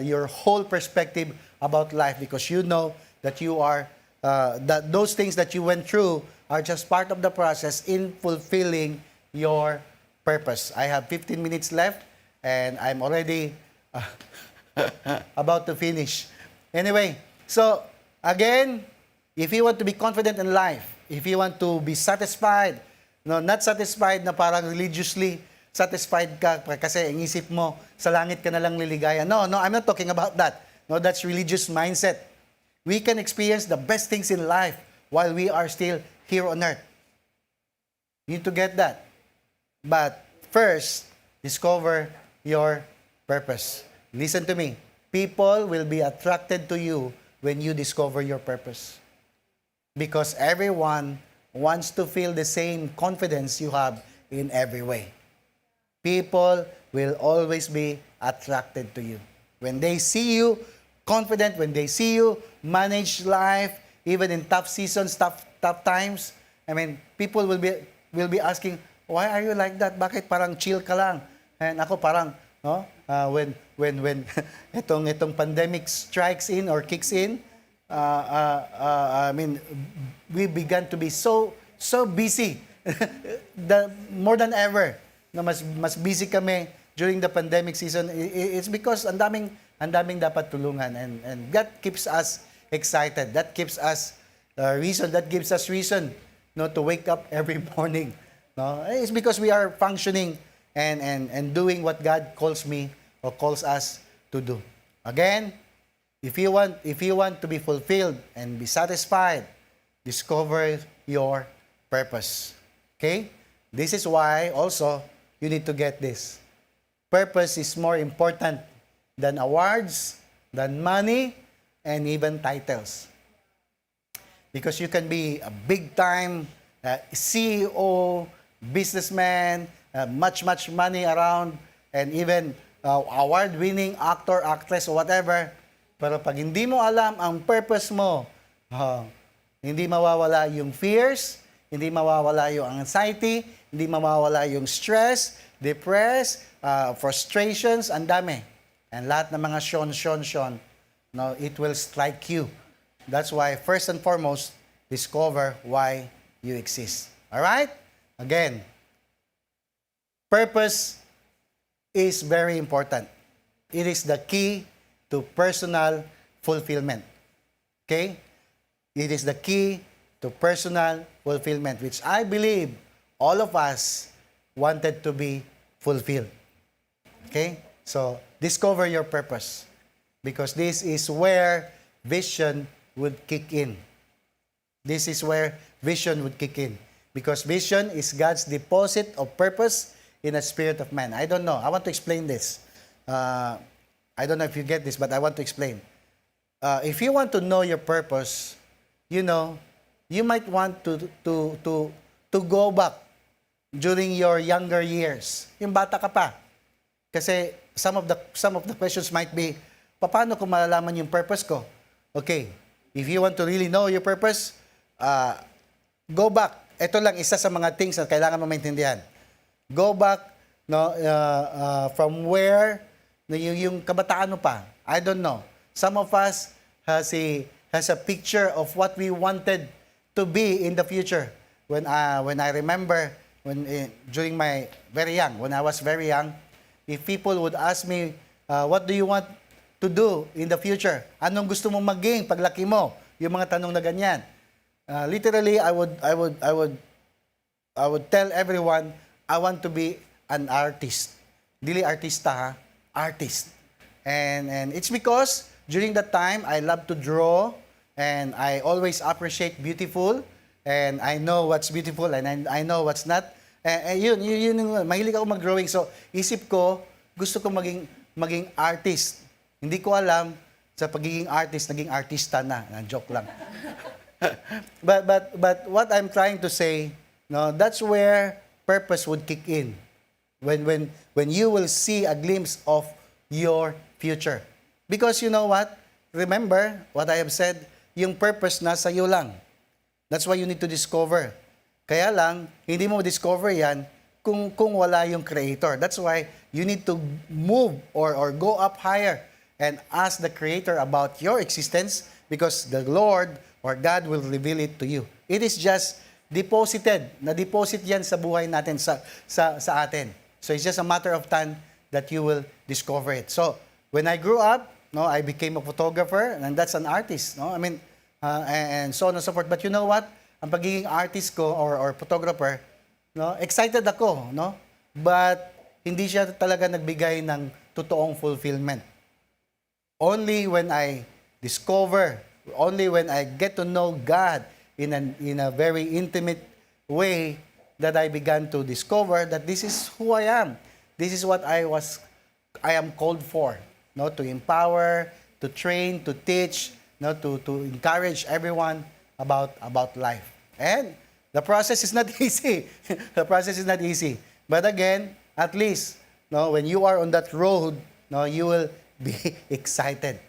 your whole perspective about life, because you know that you are that those things that you went through are just part of the process in fulfilling your purpose. I have 15 minutes left and I'm already about to finish. Anyway, so again, if you want to be confident in life, if you want to be satisfied, no, not satisfied na parang religiously satisfied ka kasi ang isip mo sa langit ka na lang liligaya. No, I'm not talking about that. No, that's religious mindset. We can experience the best things in life while we are still here on earth. You need to get that. But first, discover your purpose. Listen to me. People will be attracted to you when you discover your purpose. Because everyone wants to feel the same confidence you have in every way. People will always be attracted to you. When they see you confident, when they see you manage life, even in tough seasons, tough times, I mean, people will be asking, why are you like that? Bakit parang chill ka lang? And ako parang, no, when itong pandemic strikes in or kicks in, I mean, we began to be so busy, more than ever. No, mas busy kami during the pandemic season. It's because ang daming dapat tulungan, and God keeps us excited. That keeps us reason. That gives us reason, to wake up every morning. No, it's because we are functioning and doing what God calls me or calls us to do. Again, if you want to be fulfilled and be satisfied, discover your purpose. Okay? This is why also you need to get this. Purpose is more important than awards, than money, and even titles. Because you can be a big-time CEO, businessman, much money around, and even award-winning actor, actress, or whatever. Pero pag hindi mo alam ang purpose mo, hindi mawawala yung fears, hindi mawawala yung anxiety, hindi mawawala yung stress, depressed, frustrations, ang dami. And lahat ng mga shon, it will strike you. That's why, first and foremost, discover why you exist. Alright? Again, purpose is very important. It is the key to personal fulfillment. Okay? It is the key to personal fulfillment, which I believe all of us wanted to be fulfilled. Okay? So, discover your purpose. Because this is where vision would kick in. This is where vision would kick in. Because vision is God's deposit of purpose in the spirit of man. I don't know. I want to explain this. I don't know if you get this, but I want to explain. If you want to know your purpose, you might want to go back during your younger years. Yung bata ka pa. Kasi some of the questions might be, paano ko malalaman yung purpose ko? Okay, if you want to really know your purpose, go back. Ito lang isa sa mga things na kailangan mo maintindihan. Go back from where yung kabataan mo pa. I don't know. Some of us has a picture of what we wanted to be in the future. When I remember during my very young, when I was very young, if people would ask me, what do you want to do in the future? Anong gusto mong maging paglaki mo? Yung mga tanong na ganyan. Literally, I would tell everyone, I want to be an artist. Dili artista ha, artist. And it's because during that time, I love to draw and I always appreciate beautiful and I know what's beautiful and I know what's not. Yun, mahilig ako mag-drawing. So, isip ko, gusto ko maging artist. Hindi ko alam, sa pagiging artist, naging artista na. Joke lang. but what I'm trying to say, that's where purpose would kick in. When you will see a glimpse of your future. Because you know what? Remember what I have said, yung purpose nasa iyo lang. That's why you need to discover. Kaya lang, hindi mo discover yan kung wala yung creator. That's why you need to move or go up higher and ask the creator about your existence because the Lord or God will reveal it to you. It is just deposited. Na-deposit yan sa buhay natin, sa atin. So it's just a matter of time that you will discover it. So when I grew up, I became a photographer and that's an artist. And so on and so forth. But you know what? Ang pagiging artist ko or photographer, excited ako, But hindi siya talaga nagbigay ng totoong fulfillment. Only when I discover, only when I get to know God in a very intimate way that I began to discover that this is who I am. This is what I am called for, to empower, to train, to teach, to encourage everyone about life. And the process is not easy. The process is not easy. But again, at least, when you are on that road, you will be excited.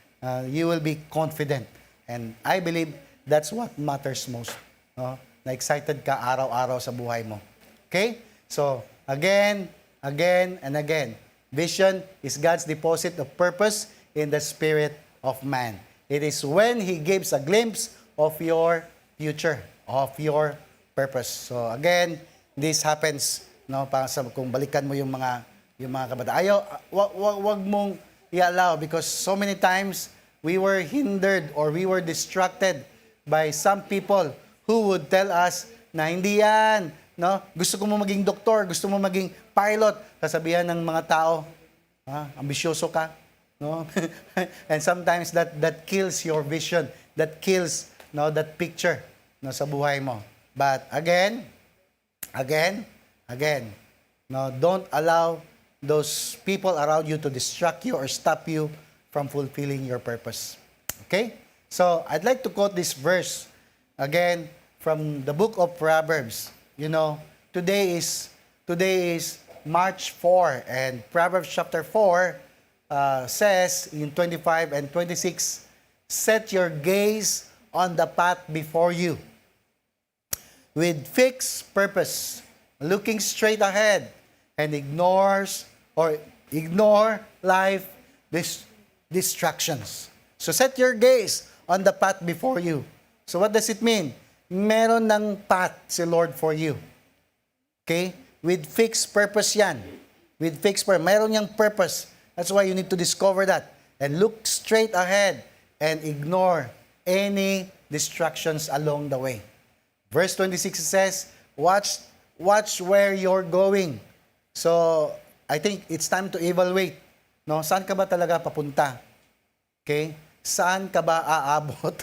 You will be confident. And I believe that's what matters most. Na excited ka araw-araw sa buhay mo. Okay? So, again, and again, vision is God's deposit of purpose in the spirit of man. It is when He gives a glimpse of your future, of your purpose. So, again, this happens, kung balikan mo yung mga kabata. Wag mong i-allow because so many times we were hindered or we were distracted by some people who would tell us na hindi yan, no? Gusto ko mo maging doktor, gusto mo maging pilot, sasabihan ng mga tao, ambisyoso ka, no? And sometimes that kills your vision, that kills, no, that picture, no, sa buhay mo. But again, no, don't allow those people around you to distract you or stop you from fulfilling your purpose. Okay? So, I'd like to quote this verse again from the book of Proverbs. You know, today is March 4, and Proverbs chapter 4 says in 25 and 26, set your gaze on the path before you with fixed purpose, looking straight ahead, and ignore life distractions. So set your gaze on the path before you. So what does it mean? Meron ng path si Lord for you. Okay? With fixed purpose yan. With fixed purpose. Meron niyang purpose. That's why you need to discover that. And look straight ahead and ignore any distractions along the way. Verse 26 says, watch where you're going. So, I think it's time to evaluate. No? Saan ka ba talaga papunta? Okay? Saan ka ba aabot?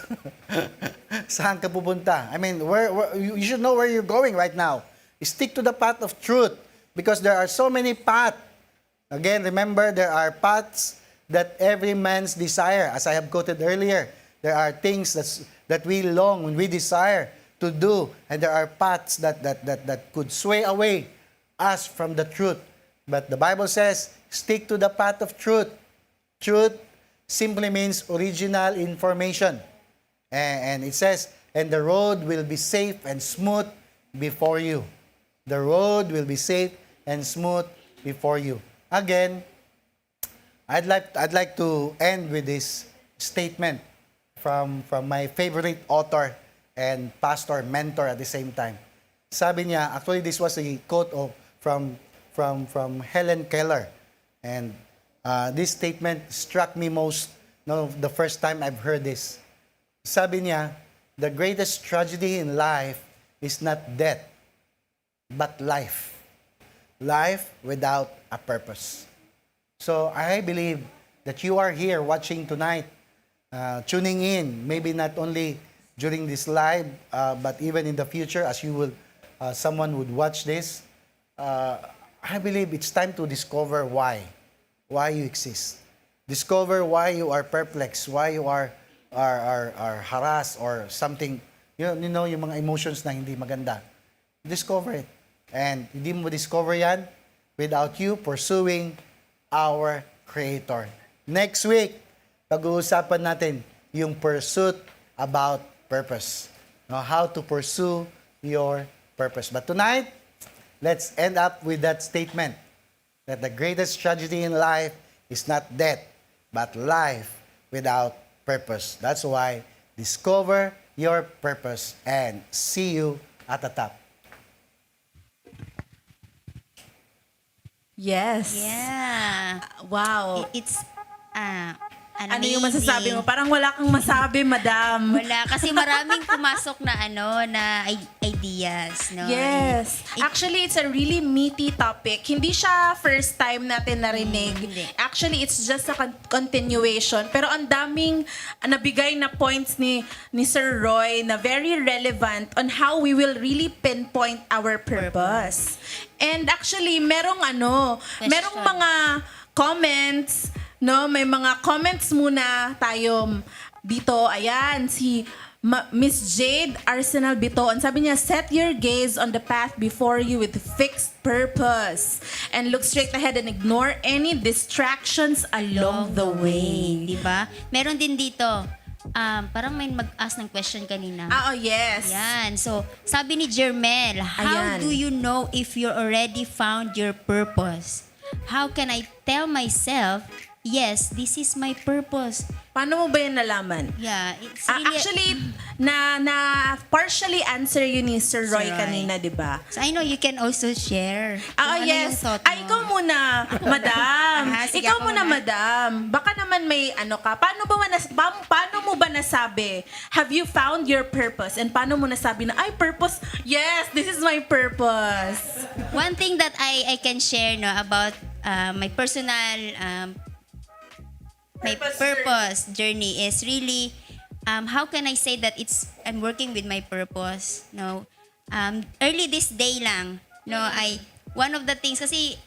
Saan ka pupunta? I mean, where you should know where you're going right now. Stick to the path of truth because there are so many paths. Again, remember, there are paths that every man's desire. As I have quoted earlier, there are things that we long, we desire to do, and there are paths that could sway away us from the truth. But the Bible says, stick to the path of truth. Truth simply means original information. And it says, and the road will be safe and smooth before you. The road will be safe and smooth before you. Again, I'd like to end with this statement from my favorite author and pastor, mentor at the same time. Sabi niya, actually this was a quote from Helen Keller. And this statement struck me most the first time I've heard this. Sabi niya, the greatest tragedy in life is not death, but life. Life without a purpose. So I believe that you are here watching tonight, tuning in, maybe not only during this live, but even in the future as you will, someone would watch this. I believe it's time to discover why you exist. Discover why you are perplexed, why you are harassed or something, you know, yung mga emotions na hindi maganda. Discover it. And hindi mo discover yan without you pursuing our Creator. Next week, pag-uusapan natin yung pursuit about purpose. How to pursue your purpose. But tonight, let's end up with that statement that the greatest tragedy in life is not death, but life without purpose. That's why discover your purpose and see you at the top. Yes. Yeah. Wow. It's Ano yung masasabi mo? Parang wala kang masabi, madam. Wala. Kasi maraming pumasok na na ideas. No? Yes. Actually, it's a really meaty topic. Hindi siya first time natin narinig. Hindi. Actually, it's just a continuation. Pero ang daming nabigay na points ni Sir Roy na very relevant on how we will really pinpoint our purpose. And actually, merong mga comments. No, may mga comments muna tayo dito. Ayan, si Miss Jade Arsenal Biton. Sabi niya, set your gaze on the path before you with fixed purpose and look straight ahead and ignore any distractions along the way. Diba? Meron din dito, parang may mag-ask ng question kanina. Oh, yes. Yan. So, sabi ni Jermel, how Ayan. do you know if you already found your purpose? How can I tell myself yes, this is my purpose. Paano mo ba yan nalaman? Yeah, it's really... Actually, na partially answer yun ni Sir Roy Sir Roy. kanina, di ba? So I know you can also share. Ah, kung ano yung yes. thought Ay, mo. ikaw muna, madam. Sige, Ikaw ako muna, muna. madam. Baka naman may ano ka. Paano mo ba nasabi? Have you found your purpose? And paano mo nasabi na, ay, purpose? Yes, this is my purpose. One thing that I can share no about my personal my purpose journey is really how can I say that I'm working with my purpose. No, early this day lang. No, one of the things kasi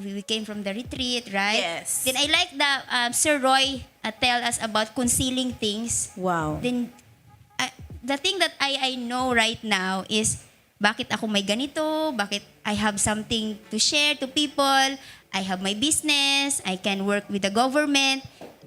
we came from the retreat, right? Yes. Then I like the Sir Roy tell us about concealing things. Wow. Then the thing that I know right now is bakit ako may ganito, bakit I have something to share to people, I have my business, I can work with the government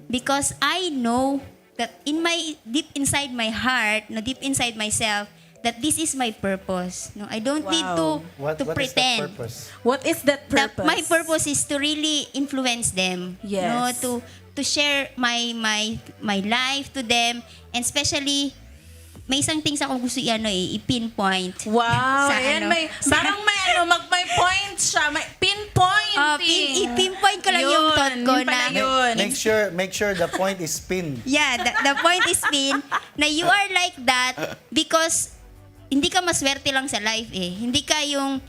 because I know that deep inside my heart, no, deep inside myself, that this is my purpose. No, I don't need to What is that pretend. purpose? What is that purpose? My purpose is to really influence them. Yes. No, to share my life to them, and especially may isang things akong gusto i-pinpoint. Wow, Sa ayan, ano? parang may point siya, may pinpointing. I-pinpoint ko lang yung thought ko yun pala na yun. Make sure the point is pinned. yeah, the point is na you are like that because hindi ka maswerte lang sa life eh. Hindi ka yung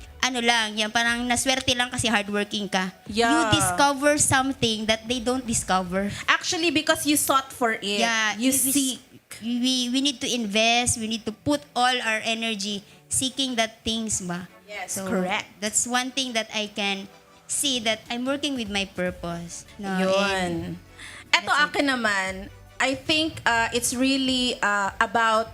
yan parang naswerte lang kasi hardworking ka. Yeah. You discover something that they don't discover. Actually, because you sought for it. Yeah, You seek. We need to invest, we need to put all our energy seeking that things ba. Yes, So, correct. That's one thing that I can see that I'm working with my purpose. No, and Yun. Eto akin naman, I think it's really about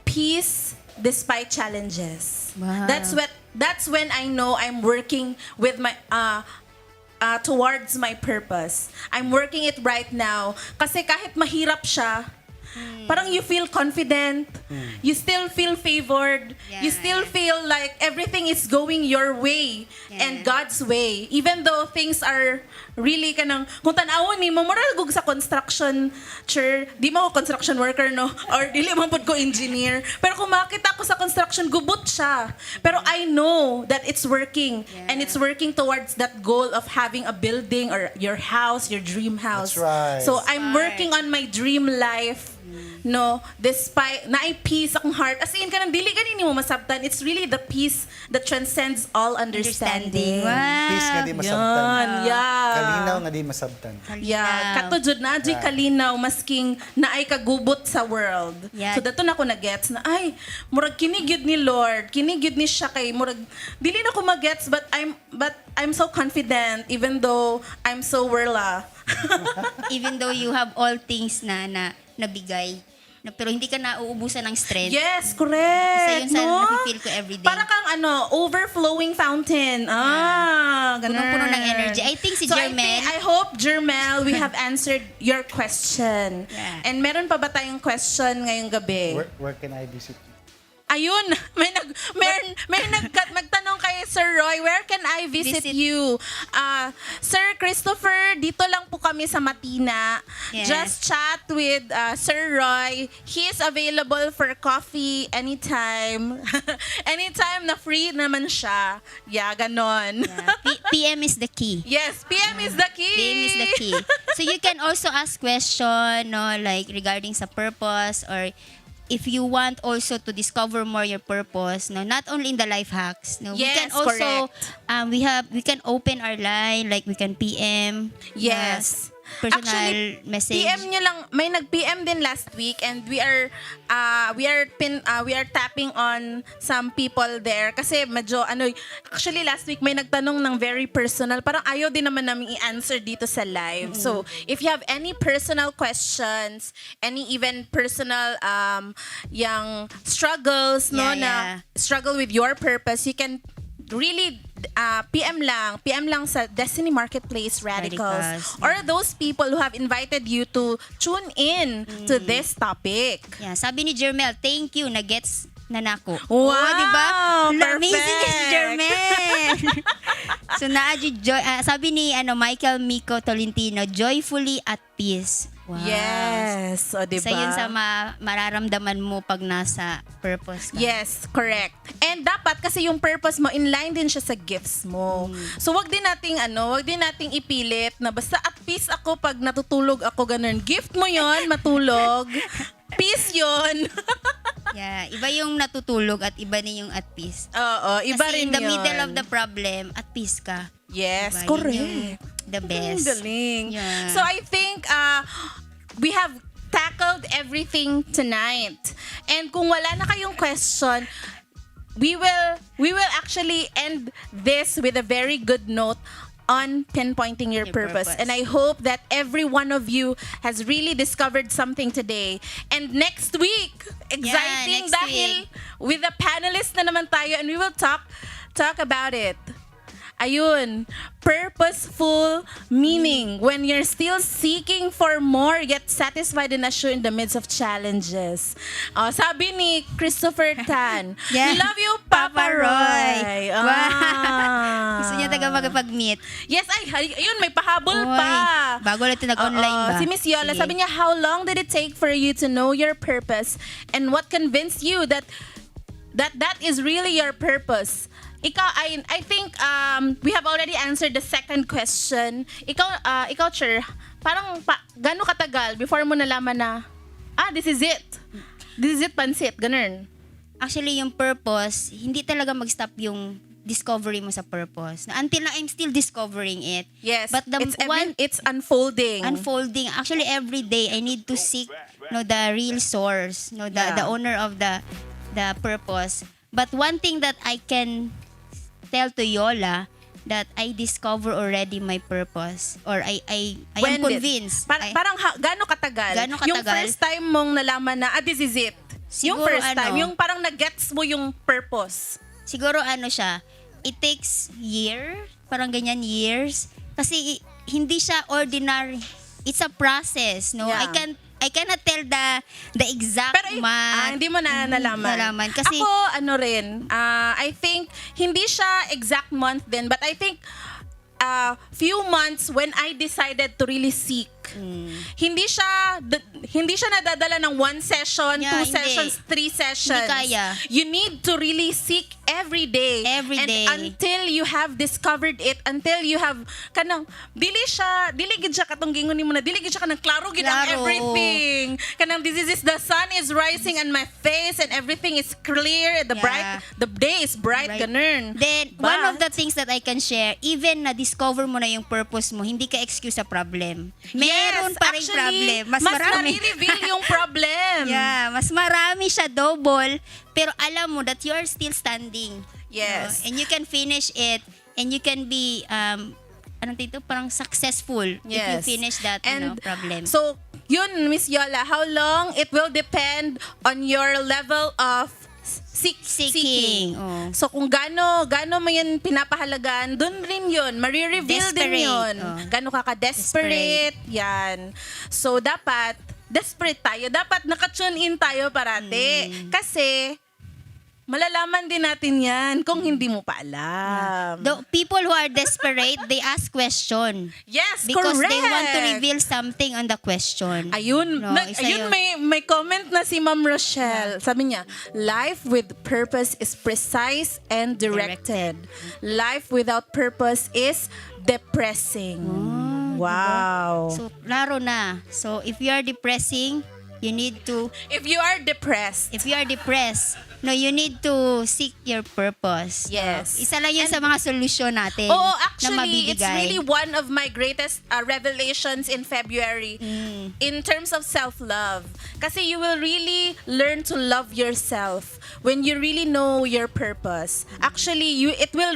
peace despite challenges. Wow. That's when I know I'm working with my towards my purpose. I'm working it right now. Kasi kahit mahirap siya, parang you feel confident, you still feel favored, Yeah. you still feel like everything is going your way and Yeah. God's way. Even though things are really kanang, kung tanawon ni mo, muragog sa construction, di mo ako construction worker, no? Or dili mo po ko engineer. Pero kung makita ko sa construction, gubot siya. Pero I know that it's working. Yeah. And it's working towards that goal of having a building or your house, your dream house. That's right. So I'm working on my dream life. No, despite na peace akong heart. As in kanang dili ganin mo masabtan. It's really the peace that transcends all understanding. Wow. Peace nga di masabtan. Yan, yeah. Kalinaw nga di masabtan. Yeah, kato jud na di kalinaw masking naay kagubot sa world. Yeah. So dato na ako na-gets na ay murag kini gyud ni Lord, kini gyud ni siya kay murag dili na ko magets but I'm so confident even though I'm so werla. Even though you have all things na nabigay, pero hindi ka na uubusan ng strength. Yes, correct. Isa yun sa no? nafe-feel ko everyday. Para kang overflowing fountain. Ganun. Punong-puno ng energy. I think si Jermel- I hope, Jermel, we have answered your question. Yeah. And meron pa ba tayong question ngayong gabi? Where can I visit you? Ayun, may magtanong kay Sir Roy, where can I visit you? Sir Christopher, dito lang po kami sa Matina. Yes. Just chat with Sir Roy. He is available for coffee anytime. Anytime na free naman siya. Yeah, ganon. Yeah. PM is the key. Yes, PM is the key. PM is the key. So you can also ask question, no, like regarding sa purpose, or if you want also to discover more your purpose, no, not only in the life hacks, no, we Yes, can also correct. we can open our line, like we can PM. Yes. Personal Actually, message. PM nyo lang, may nag-PM din last week and we are tapping on some people there kasi medyo actually last week may nagtanong ng very personal, parang ayaw din naman namin i-answer dito sa live. So, if you have any personal questions, any even personal yung struggles na struggle with your purpose, you can really PM lang sa Destiny Marketplace Radicals, or those people who have invited you to tune in to this topic. Yeah, sabi ni Jermel, thank you, nanako. Wow, di ba? Amazing perfect. is German. So sabi ni Michael Miko Tolentino, joyfully at peace. Wow. Yes. O, diba? Isa yun sa mararamdaman mo pag nasa purpose ka. Yes, correct. And dapat kasi yung purpose mo, in line din siya sa gifts mo. So wag din nating ipilit na basta at peace ako pag natutulog ako, ganun. Gift mo yon, matulog. Peace yon. Yeah, iba yung natutulog at iba din yung at peace. Oo, iba Kasi rin in the yun. middle of the problem, at peace ka. Yes, Diba? Yun correct. yung the best. Ang galing. Yeah. So I think we have tackled everything tonight. And kung wala na kayong question, we will actually end this with a very good note on pinpointing your purpose. And I hope that every one of you has really discovered something today. And next week, exciting next dahil week. with the panelists na naman tayo, and we will talk about it. Ayun, purposeful meaning when you're still seeking for more yet satisfied and assured in the midst of challenges. Sabi ni Christopher Tan, Yeah. love you, Papa Roy. Gusto niya taga magpag-meet. Yes, ayun, may pahabol Oy, pa. bago lang ito nag-online ba? Si Miss Yola, Sige. sabi niya, how long did it take for you to know your purpose and what convinced you that is really your purpose? I think we have already answered the second question. Ikaw, Cher, parang gaano katagal before mo nalaman na, this is it. This is it, pansit, ganun. Actually, yung purpose, hindi talaga mag-stop yung discovery mo sa purpose. Until now, I'm still discovering it. Yes, But the it's unfolding. unfolding, actually every day, I need to seek the real source, the owner of the purpose. But one thing that I can tell to Yola, that I discover already my purpose, or I am convinced. Parang gaano katagal? Gaano katagal? Yung first time mong nalaman na, this is it. Yung Siguro, first time, yung parang nag-gets mo yung purpose. Siguro siya, it takes parang ganyan years. Kasi hindi siya ordinary. It's a process, no? Yeah. I cannot tell the exact Pero month. hindi mo na nalaman. Kasi Ako, I think, hindi siya exact month din, but I think, few months when I decided to really seek. Hindi siya nadadala ng 1 session, 2 Yeah, hindi. sessions, 3 sessions. Hindi kaya. You need to really seek every day. Every and day. until you have discovered it, until you have dili gid siya katong gingon nimo na dili gid siya kanang klaro gid ang Klaro, everything. Kanang this is the sun is rising on my face and everything is clear, the day is bright, ganun. Then, one of the things that I can share, even na-discover mo na yung purpose mo, hindi ka excuse sa problem. Meron pa rin problem. Mas marami. nare-reveal yung problem. Yeah, mas marami siya double, pero alam mo that you are still standing. Yes. And you can finish it, and you can be, parang successful if you Yes. finish that problem. So, yun, Miss Yola, how long? It will depend on your level of seeking. Oh. So, kung gaano mo yun pinapahalagan, dun rin yun. Marireveal din Desperate. yun. Oh. Gaano ka ka-desperate. Yan. So, dapat, desperate tayo. Dapat naka-tune in tayo parati. Kasi, malalaman din natin yan kung hindi mo pa alam. The people who are desperate, they ask question. Yes, Because correct. they want to reveal something on the question. Ayun, No, isa ayun yun. may comment na si Ma'am Rochelle. Sabi niya, life with purpose is precise and directed. Life without purpose is depressing. Wow. So, laro na. So, if you are depressing, you need to, If you are depressed, you need to seek your purpose. Yes. Isa lang yun sa mga solusyon natin oh, na actually, it's mabibigay. really one of my greatest revelations in February in terms of self-love. Kasi you will really learn to love yourself when you really know your purpose. Actually, it will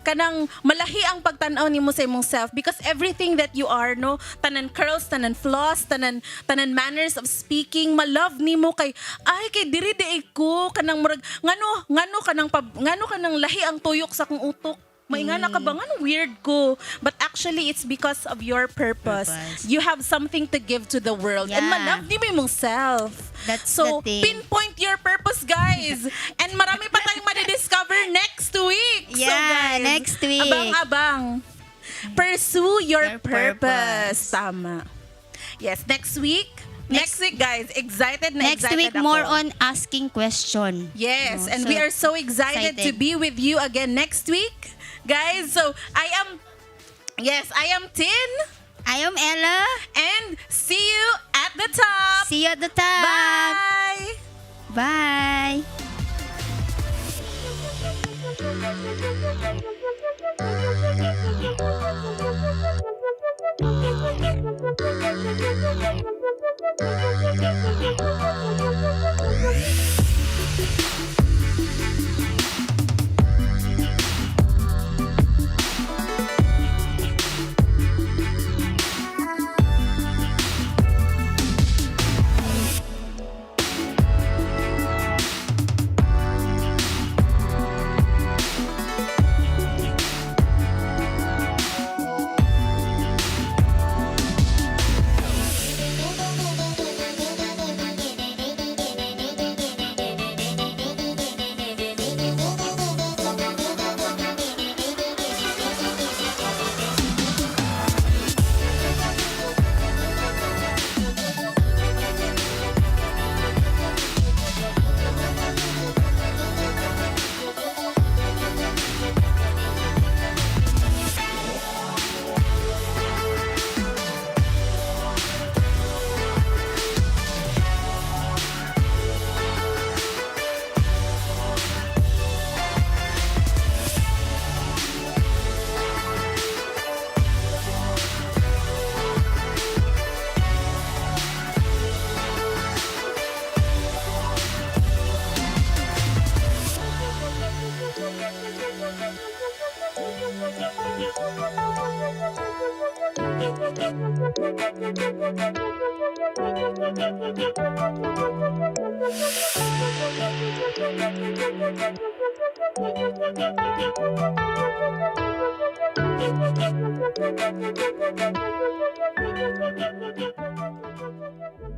kanang malahi ang pagtanaw nimo sa imong self because everything that you are, no, tanan curls, tanan flaws, tanan manners of speaking, malove nimo kay diri di ko kanang murag ngano kanang lahi ang tuyok sa kong utok. Maingana ka ba nga? Weird ko. But actually, it's because of your purpose. Purpose. You have something to give to the world. And Yeah. malove di mo yung self. That's So, the thing. pinpoint your purpose, guys. And marami pa tayong madidiscover next week. So, Yeah, guys, next week. Abang-abang. Pursue your Your purpose. purpose. Tama. Yes, next week. Next week, guys. Excited na Next excited week, ako. more on asking question. Yes, No, and so we are so excited to excited. be with you again next week, guys. So I am Tin, I am Ella. and see you at the top. See you at the top. Bye. Bye. Thank you.